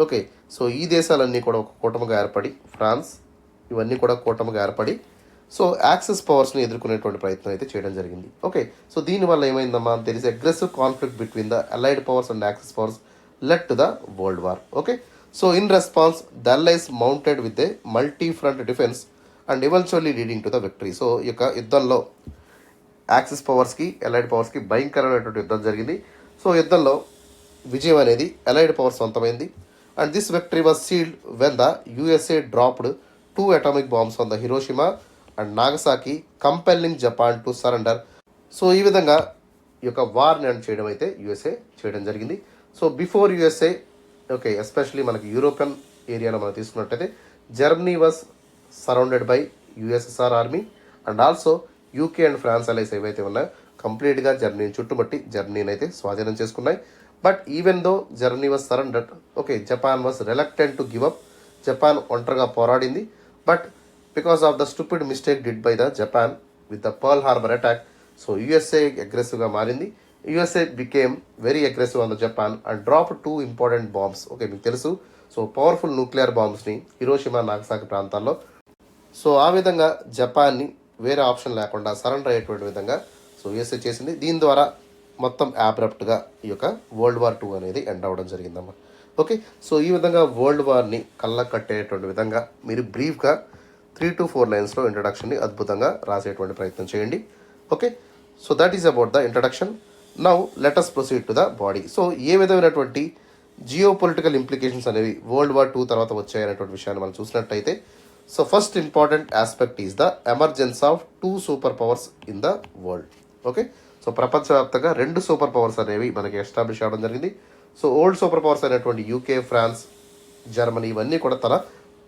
okay, so ఈ దేశాలన్నీ కూడా ఒక కూటమిగా ఏర్పడి, ఫ్రాన్స్, ఇవన్నీ కూడా కూటమిగా ఏర్పడి సో యాక్సిస్ పవర్స్ని ఎదుర్కొనేటువంటి ప్రయత్నం అయితే చేయడం జరిగింది. ఓకే, సో దీనివల్ల ఏమైందమ్మా, there is aggressive conflict between the allied powers and axis powers led to the world war. Okay, so in response the allies mounted with a multi front defence and eventually leading to the victory. So ఈ యొక్క యుద్ధంలో axis పవర్స్కి allied పవర్స్కి భయంకరమైనటువంటి యుద్ధం జరిగింది. So యుద్ధంలో విజయం అనేది allied powers సొంతమైంది. And this victory was sealed when the USA dropped 2 atomic bombs on the Hiroshima and Nagasaki, compelling Japan to surrender. So ఈ విధంగా ఈ యొక్క వార్ని ఎండ్ చేయడం అయితే యుఎస్ఏ చేయడం జరిగింది. So before USA, okay, especially మనకి యూరోపియన్ ఏరియాలో మనం తీసుకున్నట్టయితే Germany was surrounded by USSR army and also UK and France allies ఏవైతే ఉన్నాయో కంప్లీట్గా జర్మనీని చుట్టుముట్టి జర్మనీని అయితే స్వాధీనం చేసుకున్నాయి. But even though Germany was surrendered, okay, Japan was reluctant to give up. Japan ఒంటరిగా పోరాడింది. But because of the stupid mistake did by the Japan with the Pearl Harbor attack, so USA అగ్రెసివ్గా మారింది. USA became very aggressive on the Japan and drop 2 important bombs. Okay, మీకు తెలుసు, so powerful nuclear బాంబ్స్ని Hiroshima Nagasaki ప్రాంతాల్లో. So ఆ విధంగా జపాన్ని వేరే ఆప్షన్ లేకుండా సరెండర్ అయ్యేటువంటి విధంగా సో యుఎస్ఏ చేసింది. దీని ద్వారా మొత్తం యాబ్రప్ట్గా ఈ యొక్క వరల్డ్ వార్ 2 అనేది ఎండ్ అవ్వడం జరిగిందమ్మా. ఓకే, సో ఈ విధంగా వరల్డ్ వార్ని కళ్ళ కట్టేటువంటి విధంగా మీరు బ్రీఫ్గా 3 to 4 లైన్స్లో ఇంట్రడక్షన్ని అద్భుతంగా రాసేటువంటి ప్రయత్నం చేయండి. Okay, so that is about the introduction. Now let's proceed to the body. So ఏ విధమైనటువంటి జియో పొలిటికల్ ఇంప్లికేషన్స్ అనేవి వరల్డ్ వార్ 2 తర్వాత వచ్చాయనేటువంటి విషయాన్ని మనం చూసినట్టయితే, so first important aspect is the emergence of 2 super powers in the world. Okay, so ప్రపంచవ్యాప్తంగా 2 super powers అనేవి మనకి ఎస్టాబ్లిష్ అవ్వడం జరిగింది. సో ఓల్డ్ సూపర్ పవర్స్ అయినటువంటి యూకే, ఫ్రాన్స్, జర్మనీ ఇవన్నీ కూడా తన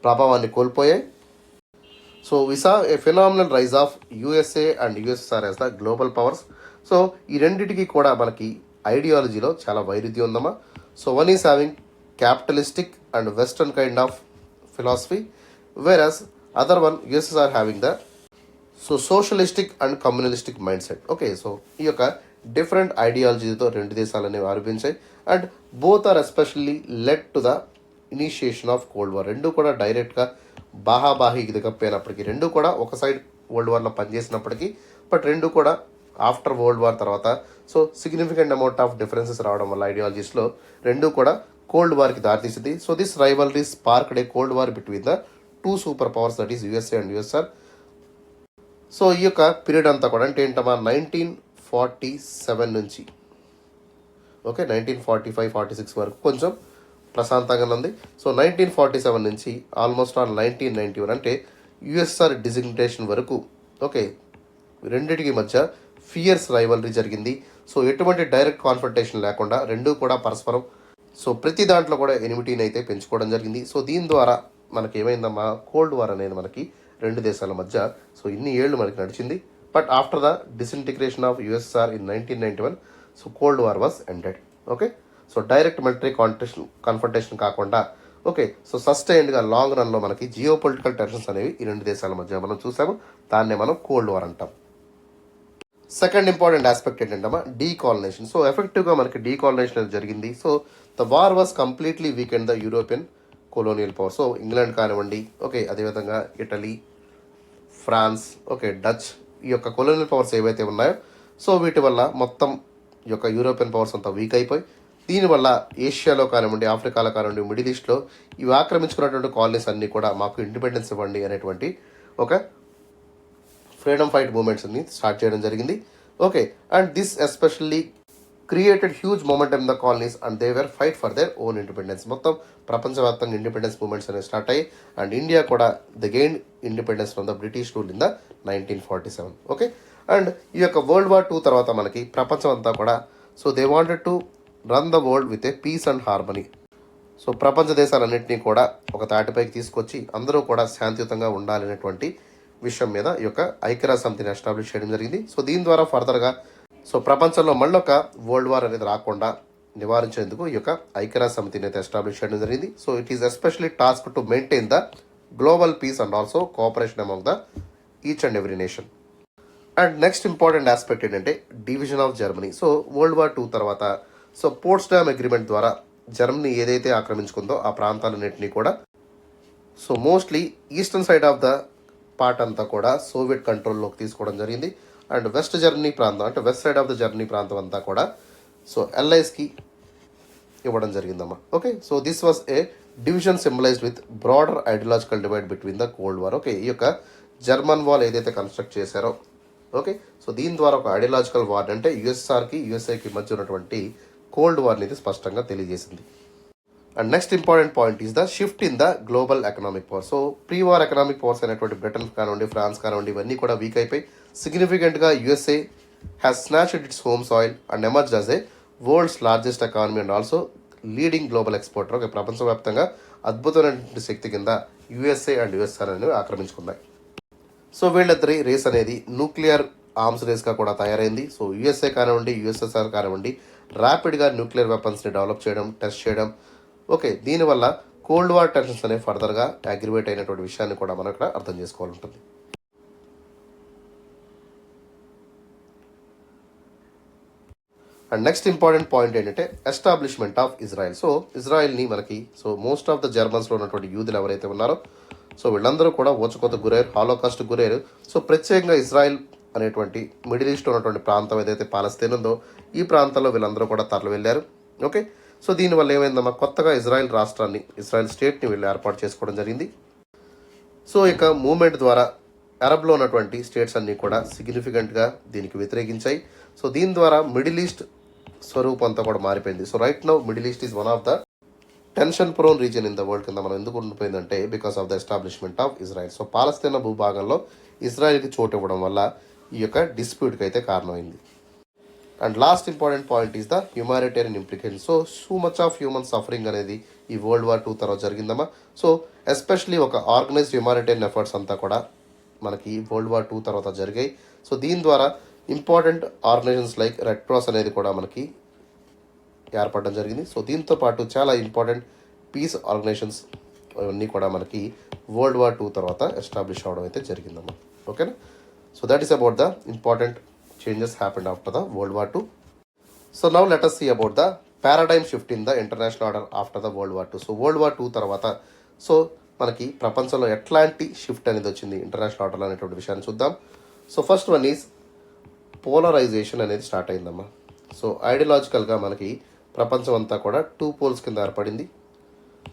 ప్రభావాన్ని కోల్పోయాయి. So we saw a phenomenal rise of USA and USSR as the global powers. So ఈ రెండింటికి కూడా మనకి ఐడియాలజీలో చాలా వైరుధ్యం ఉందమ్మా. So one is having capitalistic and western kind of philosophy, versus other one USSR having the so socialistic and communalistic mind set. Okay, so ఈ యొక్క డిఫరెంట్ ఐడియాలజీతో 2 దేశాలు అనేవి ఆరోపించాయి. And both are especially led to the initiation of cold war. 2 కూడా డైరెక్ట్గా బాహాబాహి దిగపోయినప్పటికీ, 2 కూడా ఒక సైడ్ వరల్డ్ వార్లో పనిచేసినప్పటికీ, బట్ 2 కూడా ఆఫ్టర్ వరల్డ్ వార్ తర్వాత so significant amount of differences రావడం వల్ల ఐడియాలజీస్లో 2 కూడా కోల్డ్ వార్కి దారితీసింది. So this rivalry sparked a cold war between the 2 super powers, that is USA and USR. So ఈ యొక్క పీరియడ్ అంతా కూడా అంటే ఏంటమ్మా 1947 నుంచి ఓకే 1945-46 వరకు కొంచెం ప్రశాంతంగా ఉంది. సో 1947 నుంచి ఆల్మోస్ట్ ఆన్ 1991 అంటే యుఎస్ఆర్ డిజిగ్నేషన్ వరకు ఓకే రెండిటికి మధ్య ఫియర్స్ రైవల్రీ జరిగింది. సో ఎటువంటి డైరెక్ట్ కాన్ఫ్రంటేషన్ లేకుండా 2 కూడా పరస్పరం సో ప్రతి దాంట్లో కూడా ఎనిమిటీని అయితే పెంచుకోవడం జరిగింది. సో దీని ద్వారా మనకి ఏమైందమ్మా కోల్డ్ వార్ అనేది మనకి 2 దేశాల మధ్య సో ఇన్ని ఏళ్ళు మనకి నడిచింది. But after the disintegration of USSR in 1991 so cold war was ended. Okay, so direct military confrontation కాకుండా ఓకే సో సస్టైన్డ్గా లాంగ్ రన్లో మనకి జియో పొలిటికల్ టెన్షన్స్ అనేవి ఈ 2 దేశాల మధ్య మనం చూసాము. దాన్నే మనం కోల్డ్ వార్ అంటాం. సెకండ్ ఇంపార్టెంట్ ఆస్పెక్ట్ ఏంటంటే డీకాలనైజేషన్. సో ఎఫెక్టివ్గా మనకి డీకాలనైజేషన్ అనేది జరిగింది. So the war was completely weekend the European colonial power. So England కానివ్వండి, ఓకే, అదేవిధంగా ఇటలీ, ఫ్రాన్స్, ఓకే, డచ్, ఈ యొక్క కొలోనియల్ పవర్స్ ఏవైతే ఉన్నాయో సో వీటి వల్ల మొత్తం ఈ యొక్క యూరోపియన్ పవర్స్ అంతా వీక్ అయిపోయి, దీనివల్ల ఏషియాలో కానివ్వండి, ఆఫ్రికాలో కానివ్వండి, మిడిల్ ఈస్ట్లో ఇవి ఆక్రమించుకున్నటువంటి కాలనీస్ అన్నీ కూడా మాకు ఇండిపెండెన్స్ ఇవ్వండి అనేటువంటి ఒక ఫ్రీడమ్ ఫైట్ మూమెంట్స్ని స్టార్ట్ చేయడం జరిగింది. Okay, and this especially created huge momentum in the colonies and they were fight for their own independence. మొత్తం ప్రపంచవ్యాప్తంగా ఇండిపెండెన్స్ మూమెంట్స్ అనేవి స్టార్ట్ అయ్యి అండ్ ఇండియా కూడా the gain independence from the British rule in the 1947. Okay, and ఈ యొక్క world war 2 తర్వాత మనకి ప్రపంచం అంతా కూడా so they wanted to run the world with a peace and harmony. So ప్రపంచ దేశాలన్నింటినీ కూడా ఒక తాటిపైకి తీసుకొచ్చి అందరూ కూడా శాంతియుతంగా ఉండాలనేటువంటి విషయం మీద ఈ యొక్క ఐక్యరాజ్య సమితిని ఎస్టాబ్లిష్ చేయడం జరిగింది. సో దీని ద్వారా ఫర్దర్గా సో ప్రపంచంలో మళ్ళీ ఒక వరల్డ్ వార్ అనేది రాకుండా నివారించేందుకు ఈ యొక్క ఐక్యరాజ్య సమితిని అయితే ఎస్టాబ్లిష్ చేయడం జరిగింది. So it is especially task to maintain the global peace and also cooperation among the each and every nation. And next important aspect ఏంటంటే division of Germany. So world war 2 తర్వాత సో పోట్స్డామ్ అగ్రిమెంట్ ద్వారా Germany ఏదైతే ఆక్రమించుకుందో ఆ ప్రాంతాలన్నింటినీ కూడా so mostly eastern side of the part అంతా కూడా సోవియట్ కంట్రోల్లోకి తీసుకోవడం జరిగింది. అండ్ వెస్ట్ జర్మనీ ప్రాంతం అంటే west side of the Germany ప్రాంతం అంతా కూడా సో ఎల్ఐస్కి ఇవ్వడం జరిగిందమ్మా. Okay, so this was a division symbolised with broader ideological divide between the cold war. Okay, ఈ యొక్క జర్మన్ వాల్ ఏదైతే కన్స్ట్రక్ట్ చేశారో ఓకే సో దీని ద్వారా ఒక ఐడియాలజికల్ వార్ అంటే యుఎస్ఆర్కి యుఎస్ఏకి మధ్య ఉన్నటువంటి కోల్డ్ వార్ని ఇది స్పష్టంగా తెలియజేసింది. And next important point is the shift in the global economic power. So pre war economic powers అయినటువంటి బ్రిటన్ కానివ్వండి, ఫ్రాన్స్ కానివ్వండి, ఇవన్నీ కూడా వీక్ అయిపోయి సిగ్నిఫికెంట్గా USA has snatched its home soil and emerge as a world's largest economy and also leading global exporter. Okay, ప్రపంచవ్యాప్తంగా అద్భుతమైనటువంటి శక్తి కింద యుఎస్ఏ అండ్ యుఎస్ఆర్ అనేవి ఆక్రమించుకున్నాయి. సో వీళ్ళిద్దరి రేస్ అనేది న్యూక్లియర్ ఆర్మ్స్ రేస్గా కూడా తయారైంది. సో యుఎస్ఏ కానివ్వండి, యుఎస్ఎస్ఆర్ కానివ్వండి, ర్యాపిడ్గా న్యూక్లియర్ వెపన్స్ని డెవలప్ చేయడం, టెస్ట్ చేయడం. ఓకే, దీనివల్ల కోల్డ్ వార్ టెన్షన్స్ అనేవి ఫర్దర్గా అగ్రివేట్ అయినటువంటి విషయాన్ని కూడా మనం ఇక్కడ అర్థం చేసుకోవాలి ఉంటుంది. అండ్ నెక్స్ట్ ఇంపార్టెంట్ పాయింట్ ఏంటంటే ఎస్టాబ్లిష్మెంట్ ఆఫ్ ఇజ్రాయెల్. సో ఇజ్రాయెల్ని మనకి మోస్ట్ ఆఫ్ ద జర్మన్స్లో ఉన్నటువంటి యూదులు ఎవరైతే ఉన్నారో సో వీళ్ళందరూ కూడా ఓచుకోత గురయ్యారు, హాలోకాస్ట్ గురయ్యారు. సో ప్రత్యేకంగా ఇజ్రాయెల్ అనేటువంటి మిడిల్ ఈస్ట్ ఉన్నటువంటి ప్రాంతం ఏదైతే పాలస్తీన్ ఉందో ఈ ప్రాంతంలో వీళ్ళందరూ కూడా తరలి వెళ్ళారు. ఓకే, సో దీనివల్ల ఏమైందమ్మా, కొత్తగా ఇజ్రాయెల్ రాష్ట్రాన్ని, ఇజ్రాయెల్ స్టేట్ని వీళ్ళు ఏర్పాటు చేసుకోవడం జరిగింది. సో ఇక మూవ్మెంట్ ద్వారా అరబ్లో ఉన్నటువంటి స్టేట్స్ అన్నీ కూడా సిగ్నిఫికెంట్గా దీనికి వ్యతిరేకించాయి. సో దీని ద్వారా మిడిల్ ఈస్ట్ స్వరూపం అంతా కూడా మారిపోయింది. So right now middle east is one of the tension prone region in the world కింద మనం ఎందుకు ఉండిపోయిందంటే because of the establishment of Israel. So Palestine భూభాగంలో ఇజ్రాయెల్కి చోటు ఇవ్వడం వల్ల ఈ యొక్క డిస్ప్యూట్కి అయితే కారణమైంది. And last important point is the humanitarian implication. So much of human suffering అనేది ఈ వరల్డ్ వార్ 2 తర్వాత జరిగిందమ్మా. సో ఎస్పెషలీ ఒక ఆర్గనైజ్డ్ హ్యూమానిటేరియన్ ఎఫర్ట్స్ అంతా కూడా మనకి వరల్డ్ వార్ 2 తర్వాత జరిగాయి. సో దీని ద్వారా important organisations like red cross అనేది కూడా మనకి ఏర్పడడం జరిగింది. సో దీంతో పాటు చాలా ఇంపార్టెంట్ పీస్ ఆర్గనైజేషన్స్ అవన్నీ కూడా మనకి వరల్డ్ వార్ 2 తర్వాత ఎస్టాబ్లిష్ అవ్వడం అయితే జరిగిందమ్మా. ఓకేనా, so that is about the important changes happened after the world war 2. So now let us see about the paradigm shift in the international order after the World War 2. So world war 2 తర్వాత so మనకి ప్రపంచంలో ఎట్లాంటి shift అనేది వచ్చింది international ఆర్డర్లో అనేటువంటి విషయాన్ని చూద్దాం. So first one is polarisation అనేది స్టార్ట్ అయిందమ్మా. సో ఐడియాలజికల్గా మనకి ప్రపంచం అంతా కూడా 2 పోల్స్ కింద ఏర్పడింది.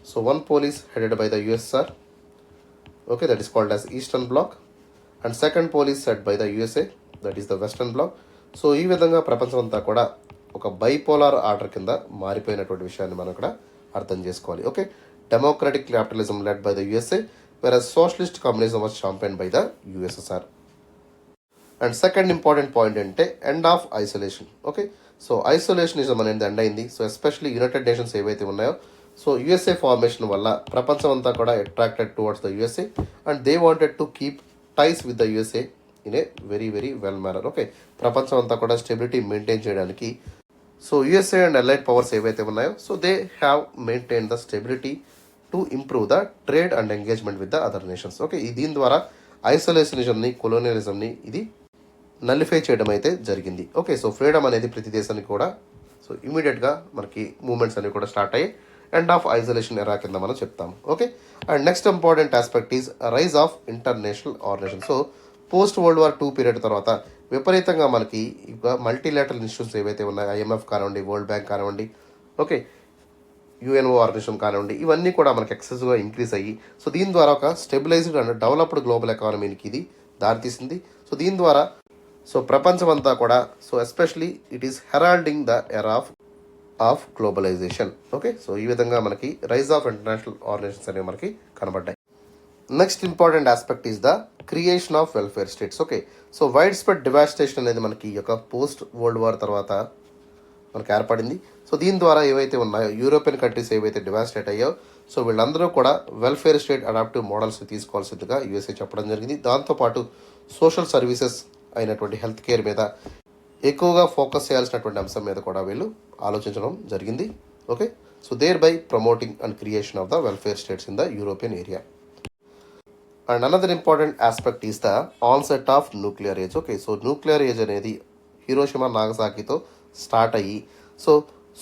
So 1 pole is headed by the USSR, okay, that is called as Eastern Bloc, and second pole is set by the USA, that is the Western Bloc. So ఈ విధంగా ప్రపంచం అంతా కూడా ఒక బైపోలార్ ఆర్డర్ కింద మారిపోయినటువంటి విషయాన్ని మనం ఇక్కడ అర్థం చేసుకోవాలి. Okay, democratic capitalism led by the USA, whereas socialist communism was championed by the USSR. And second important point అంటే end of isolation. Okay, so isolationism అనేది ఎండ్ అయింది. సో ఎస్పెషల్లీ యునైటెడ్ నేషన్స్ ఏవైతే ఉన్నాయో సో యుఎస్ఏ ఫార్మేషన్ వల్ల ప్రపంచం అంతా కూడా attracted towards the USA and they wanted to keep ties with the USA in a very very well manner. Okay, ప్రపంచం అంతా కూడా స్టెబిలిటీ మెయింటైన్ చేయడానికి so USA and allied powers ఏవైతే ఉన్నాయో so they have maintain the stability to improve the trade and engagement with the other nations. Okay, దీని ద్వారా ఐసోలేషనిజంని, కొలోనియలిజంని ఇది nullify చేయడం అయితే జరిగింది. ఓకే, సో ఫ్రీడమ్ అనేది ప్రతి దేశానికి కూడా సో ఇమీడియట్గా మనకి మూమెంట్స్ అనేవి కూడా స్టార్ట్ అయ్యి ఎండ్ ఆఫ్ ఐసోలేషన్ ఎరా కింద మనం చెప్తాము. Okay, and next important aspect is rise of international organisation. So post world war 2 period తర్వాత విపరీతంగా మనకి ఇక మల్టీలాటరల్ ఇన్స్టిట్యూట్స్ ఏవైతే ఉన్నాయో ఐఎంఎఫ్ కానివ్వండి, వరల్డ్ బ్యాంక్ కానివ్వండి, ఓకే, యుఎన్ఓ ఆర్గనైజేషన్ కానివ్వండి, ఇవన్నీ కూడా మనకి ఎక్సెసివ్గా ఇంక్రీజ్ అయ్యి సో దీని ద్వారా ఒక స్టెబిలైజ్డ్ అండ్ డెవలప్డ్ గ్లోబల్ ఎకానమీకి ఇది దారితీసింది. సో దీని ద్వారా సో ప్రపంచం అంతా కూడా so especially it is heralding the era of globalisation. Okay, so ఈ విధంగా మనకి రైజ్ ఆఫ్ ఇంటర్నేషనల్ ఆర్గనైజేషన్స్ అనేవి మనకి కనబడ్డాయి. Next important aspect is the creation of welfare states. Okay, so wide spread devastation అనేది మనకి ఈ యొక్క పోస్ట్ వరల్డ్ వార్ తర్వాత మనకి ఏర్పడింది. సో దీని ద్వారా ఏవైతే ఉన్నాయో యూరోపియన్ కంట్రీస్ ఏవైతే డివాస్టేట్ అయ్యో సో వీళ్ళందరూ కూడా వెల్ఫేర్ స్టేట్ అడాప్టివ్ మోడల్స్ తీసుకోవాల్సిందిగా యూఎస్ఏ చెప్పడం జరిగింది. దాంతోపాటు సోషల్ సర్వీసెస్ అయినటువంటి హెల్త్ కేర్ మీద ఎక్కువగా ఫోకస్ చేయాల్సినటువంటి అంశం మీద కూడా వీళ్ళు ఆలోచించడం జరిగింది. Okay, so thereby promoting and creation of the welfare states in the European area. And another important aspect is the onset of nuclear age. Okay, so nuclear age అనేది హిరోషిమా నాగసాకితో start అయ్యి so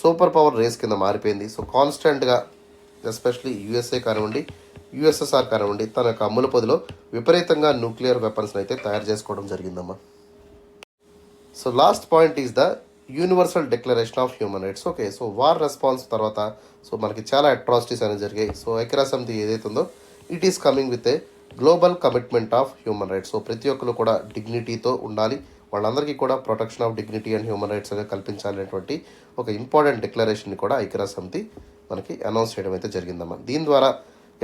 super power race కింద మారిపోయింది. So కాన్స్టెంట్గా especially USA కానివ్వండి, USSR కానివ్వండి తన యొక్క అమ్ముల పొదిలో విపరీతంగా న్యూక్లియర్ వెపన్స్ని అయితే తయారు చేసుకోవడం జరిగిందమ్మా. So last point is the universal declaration of human rights. Okay, so war response తర్వాత సో మనకి చాలా అట్రాసిటీస్ అనేవి జరిగాయి. సో ఐక్యరాజ్యసమితి ఏదైతే ఉందో it is coming with a global commitment of human rights. So ప్రతి ఒక్కరు కూడా డిగ్నిటీతో ఉండాలి, వాళ్ళందరికీ కూడా protection of dignity and human rights అనేది కల్పించాలనేటువంటి ఒక ఇంపార్టెంట్ డిక్లరేషన్ని కూడా ఐక్యరాజ్యసమితి మనకి అనౌన్స్ చేయడం అయితే జరిగిందమ్మా. దీని ద్వారా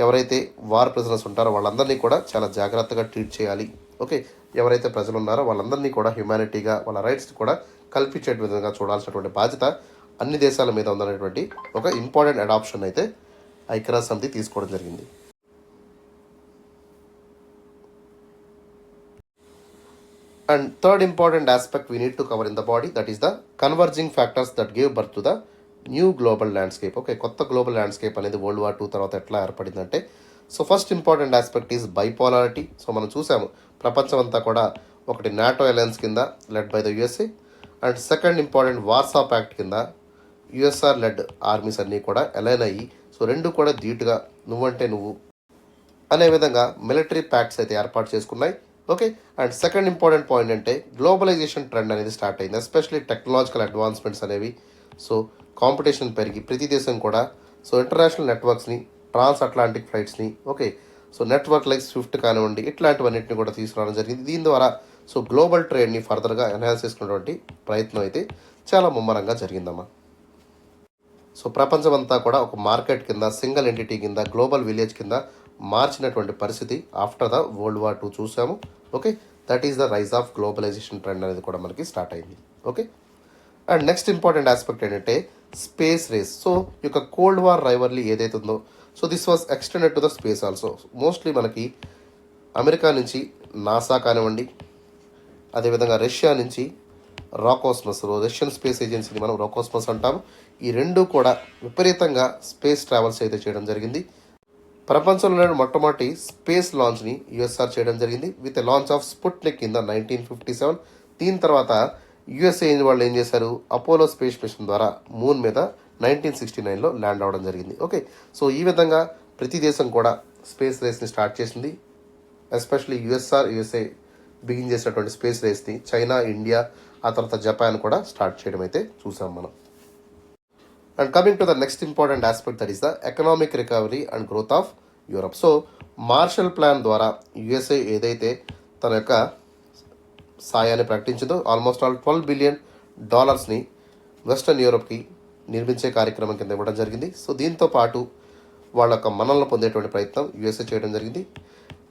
ఎవరైతే వార్ ప్రిజనర్స్ ఉంటారో వాళ్ళందరినీ కూడా చాలా జాగ్రత్తగా ట్రీట్ చేయాలి. ఓకే, ఎవరైతే ప్రజలు ఉన్నారో వాళ్ళందరినీ కూడా హ్యుమానిటీగా వాళ్ళ రైట్స్ కూడా కల్పించే విధంగా చూడాల్సినటువంటి బాధ్యత అన్ని దేశాల మీద ఉందనేటువంటి ఒక ఇంపార్టెంట్ అడాప్షన్ అయితే ఐక్యరాజ్య సమితి తీసుకోవడం జరిగింది. And third important aspect we need to cover in the body, that is the converging factors that gave birth to the new global landscape. Okay, కొత్త గ్లోబల్ ల్యాండ్స్కేప్ అనేది వరల్డ్ వార్ 2 తర్వాత ఎట్లా ఏర్పడిందంటే, so first important aspect is bipolarity. So మనం చూసాము ప్రపంచం అంతా కూడా ఒకటి నాటో అలయన్స్ కింద led by the USA, and second important Warsaw pact కింద యుఎస్ఆర్ లెడ్ ఆర్మీస్ అన్నీ కూడా అలైన్ అయ్యి, సో రెండు కూడా ధీటుగా నువ్వంటే నువ్వు అనే విధంగా మిలిటరీ ప్యాక్ట్స్ అయితే ఏర్పాటు చేసుకున్నాయి. Okay, and second important point అంటే గ్లోబలైజేషన్ ట్రెండ్ అనేది స్టార్ట్ అయింది, ఎస్పెషలీ టెక్నాలజికల్ అడ్వాన్స్మెంట్స్ అనేవి. సో కాంపిటీషన్ పెరిగి ప్రతి దేశం కూడా సో ఇంటర్నేషనల్ నెట్వర్క్స్ని, ట్రాన్స్ అట్లాంటిక్ ఫ్లైట్స్ని, okay, so network like SWIFT కానివ్వండి, ఇట్లాంటివన్నింటిని కూడా తీసుకురావడం జరిగింది. దీని ద్వారా సో గ్లోబల్ ట్రేడ్ని ఫర్దర్గా ఎన్హాన్స్ చేసుకున్నటువంటి ప్రయత్నం అయితే చాలా ముమ్మరంగా జరిగిందమ్మా. సో ప్రపంచం అంతా కూడా ఒక మార్కెట్ కింద, సింగిల్ ఎంటిటీ కింద, గ్లోబల్ విలేజ్ కింద మార్చినటువంటి పరిస్థితి ఆఫ్టర్ ద వరల్డ్ వార్ 2 చూసాము. Okay, that is the rise of globalisation trend అనేది కూడా మనకి స్టార్ట్ అయింది. Okay, and next important aspect ఏంటంటే స్పేస్ రేస్. సో ఈ యొక్క కోల్డ్ వార్ రైవర్లీ ఏదైతే ఉందో, so this was extended to the space also. Mostly మనకి అమెరికా నుంచి నాసా కానివ్వండి, అదేవిధంగా రష్యా నుంచి రాకోస్మస్, రష్యన్ స్పేస్ ఏజెన్సీని మనం రాకోస్మస్ అంటాము. ఈ రెండు కూడా విపరీతంగా స్పేస్ ట్రావెల్స్ అయితే చేయడం జరిగింది. ప్రపంచంలోని మొట్టమొదటి స్పేస్ లాంచ్ని యుఎస్ఆర్ చేయడం జరిగింది with a launch of Sputnik in the 1957. దీని తర్వాత యుఎస్ఏ వాళ్ళు ఏం చేశారు, అపోలో స్పేస్ మిషన్ ద్వారా మూన్ మీద 1969లో ల్యాండ్ అవ్వడం జరిగింది. ఓకే, సో ఈ విధంగా ప్రతి దేశం కూడా స్పేస్ రేస్ని స్టార్ట్ చేసింది. ఎస్పెషలీ యుఎస్ఏ బిగిన్ చేసినటువంటి స్పేస్ రేస్ని చైనా, ఇండియా, ఆ తర్వాత జపాన్ కూడా స్టార్ట్ చేయడం అయితే చూసాం మనం. And coming to the next important aspect, that is the economic recovery and growth of Europe. So Marshall plan ద్వారా యుఎస్ఏ ఏదైతే తన యొక్క సాయాన్ని ప్రకటించిందో, ఆల్మోస్ట్ ఆల్ $12 బిలియన్ వెస్టర్న్ యూరోప్కి నిర్మించే కార్యక్రమం కింద ఇవ్వడం జరిగింది. సో దీంతో పాటు వాళ్ళ యొక్క మనల్ని పొందేటువంటి ప్రయత్నం యుఎస్ఏ చేయడం జరిగింది.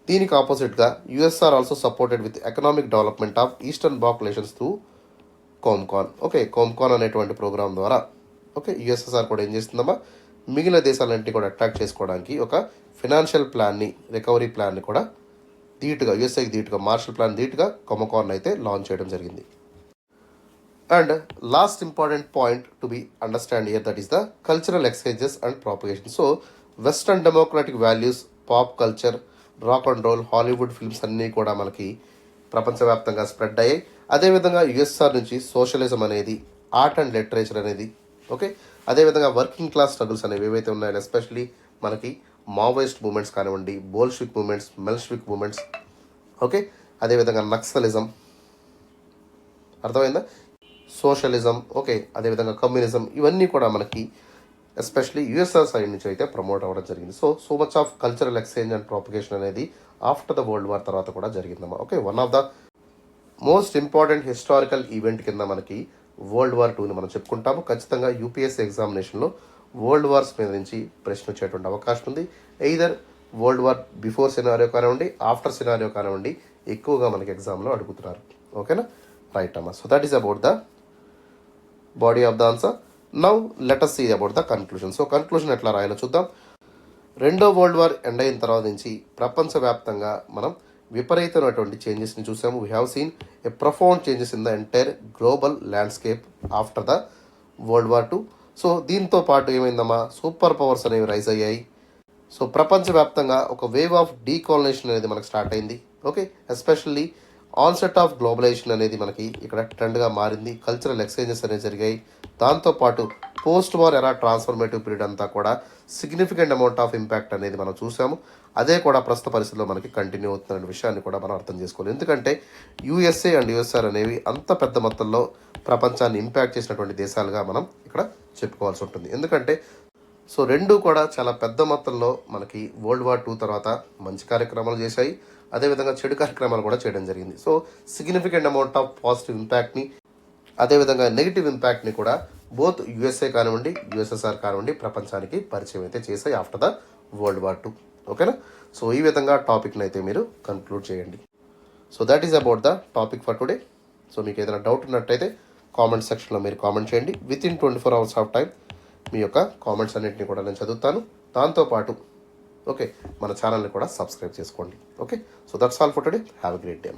దీనికి ఆపోజిట్గా USSR also supported with economic development of eastern bloc nations through COMECON. Okay, COMECON అనేటువంటి ప్రోగ్రామ్ ద్వారా ఓకే యుఎస్ఎస్ఆర్ కూడా ఏం చేస్తుందమ్మా, మిగిలిన దేశాలన్నింటినీ కూడా అట్రాక్ట్ చేసుకోవడానికి ఒక ఫినాన్షియల్ ప్లాన్ని, రికవరీ ప్లాన్ని కూడా ధీటుగా యుఎస్ఏకి ధీటుగా, మార్షల్ ప్లాన్ ధీటుగా కోమ్కాన్ అయితే లాంచ్ చేయడం జరిగింది. And last important point to be understand here, that is the cultural exchanges and propagation. So western democratic values, pop culture, rock and roll, Hollywood films అన్నీ కూడా మనకి ప్రపంచవ్యాప్తంగా స్ప్రెడ్ అయ్యాయి. అదేవిధంగా యుఎస్ఆర్ నుంచి సోషలిజం అనేది, ఆర్ట్ అండ్ లిటరేచర్ అనేది, okay, అదేవిధంగా వర్కింగ్ క్లాస్ స్ట్రగుల్స్ అనేవి ఏవైతే ఉన్నాయో, ఎస్పెషలీ మనకి మావోయిస్ట్ మూమెంట్స్ కానివ్వండి, బోల్షివిక్ మూమెంట్స్, మెల్షివిక్ మూమెంట్స్, ఓకే, అదేవిధంగా నక్సలిజం, అర్థమైందా, సోషలిజం, ఓకే, అదేవిధంగా కమ్యూనిజం, ఇవన్నీ కూడా మనకి ఎస్పెషలీ యుఎస్ఆర్ సైడ్ నుంచి అయితే ప్రమోట్ అవ్వడం జరిగింది. So much of cultural exchange and propagation అనేది ఆఫ్టర్ ద వరల్డ్ వార్ తర్వాత కూడా జరిగిందమ్మా. Okay, one of the most important historical event కింద మనకి వరల్డ్ వార్ 2ని మనం చెప్పుకుంటాము. ఖచ్చితంగా యూపీఎస్సీ ఎగ్జామినేషన్లో వరల్డ్ వార్స్ మీద నుంచి ప్రశ్న వచ్చేటువంటి అవకాశం ఉంది. Either world war before scenario కానివ్వండి, ఆఫ్టర్ సినారియో కానివ్వండి, ఎక్కువగా మనకి ఎగ్జామ్లో అడుగుతున్నారు. ఓకేనా, రైట్ అమ్మా. So that is about the body of the answer. Now let us see about the conclusion. So conclusion ఎట్లా రాయాలో చూద్దాం. రెండో వరల్డ్ వార్ ఎండ్ అయిన తర్వాత నుంచి ప్రపంచవ్యాప్తంగా మనం విపరీతమైనటువంటి చేంజెస్ని చూసాము. We have seen a profound changes in the entire global landscape after the world war 2. So దీంతో పాటు ఏమైందమ్మా, సూపర్ పవర్స్ అనేవి రైజ్ అయ్యాయి. సో ప్రపంచవ్యాప్తంగా ఒక వేవ్ ఆఫ్ డీకాలనైజేషన్ అనేది మనకు స్టార్ట్ అయింది. Okay, especially onset of globalisation అనేది మనకి ఇక్కడ ట్రెండ్గా మారింది. కల్చరల్ ఎక్స్చేంజెస్ అనేవి జరిగాయి. దాంతోపాటు పోస్ట్ వార్ ఎరా ట్రాన్స్ఫర్మేటివ్ పీరియడ్ అంతా కూడా సిగ్నిఫికెంట్ అమౌంట్ ఆఫ్ ఇంపాక్ట్ అనేది మనం చూసాము. అదే కూడా ప్రస్తుత పరిస్థితుల్లో మనకి కంటిన్యూ అవుతున్న విషయాన్ని కూడా మనం అర్థం చేసుకోవాలి. ఎందుకంటే యూఎస్ఏ అండ్ యుఎస్ఆర్ అనేవి అంత పెద్ద మొత్తంలో ప్రపంచాన్ని ఇంపాక్ట్ చేసినటువంటి దేశాలుగా మనం ఇక్కడ చెప్పుకోవాల్సి ఉంటుంది. ఎందుకంటే సో రెండు కూడా చాలా పెద్ద మొత్తంలో మనకి వరల్డ్ వార్ 2 తర్వాత మంచి కార్యక్రమాలు చేశాయి, అదేవిధంగా చెడు కార్యక్రమాలు కూడా చేయడం జరిగింది. So significant amount of positive ఇంపాక్ట్ని, అదేవిధంగా నెగిటివ్ ఇంపాక్ట్ని కూడా బోత్ యుఎస్ఏ కానివ్వండి, యుఎస్ఎస్ఆర్ కానివ్వండి ప్రపంచానికి పరిచయం అయితే చేశాయి ఆఫ్టర్ ద వరల్డ్ వార్ 2. ఓకేనా, సో ఈ విధంగా టాపిక్ని అయితే మీరు కన్క్లూడ్ చేయండి. So that is about the topic for today. So మీకు ఏదైనా డౌట్ ఉన్నట్టయితే కామెంట్ సెక్షన్లో మీరు కామెంట్ చేయండి. Within 24 hours of time మీ యొక్క కామెంట్స్ అన్నింటినీ కూడా నేను చదువుతాను. దాంతోపాటు ఓకే మన ఛానల్ని కూడా సబ్స్క్రైబ్ చేసుకోండి. Okay, so that's all for today. Have a great day.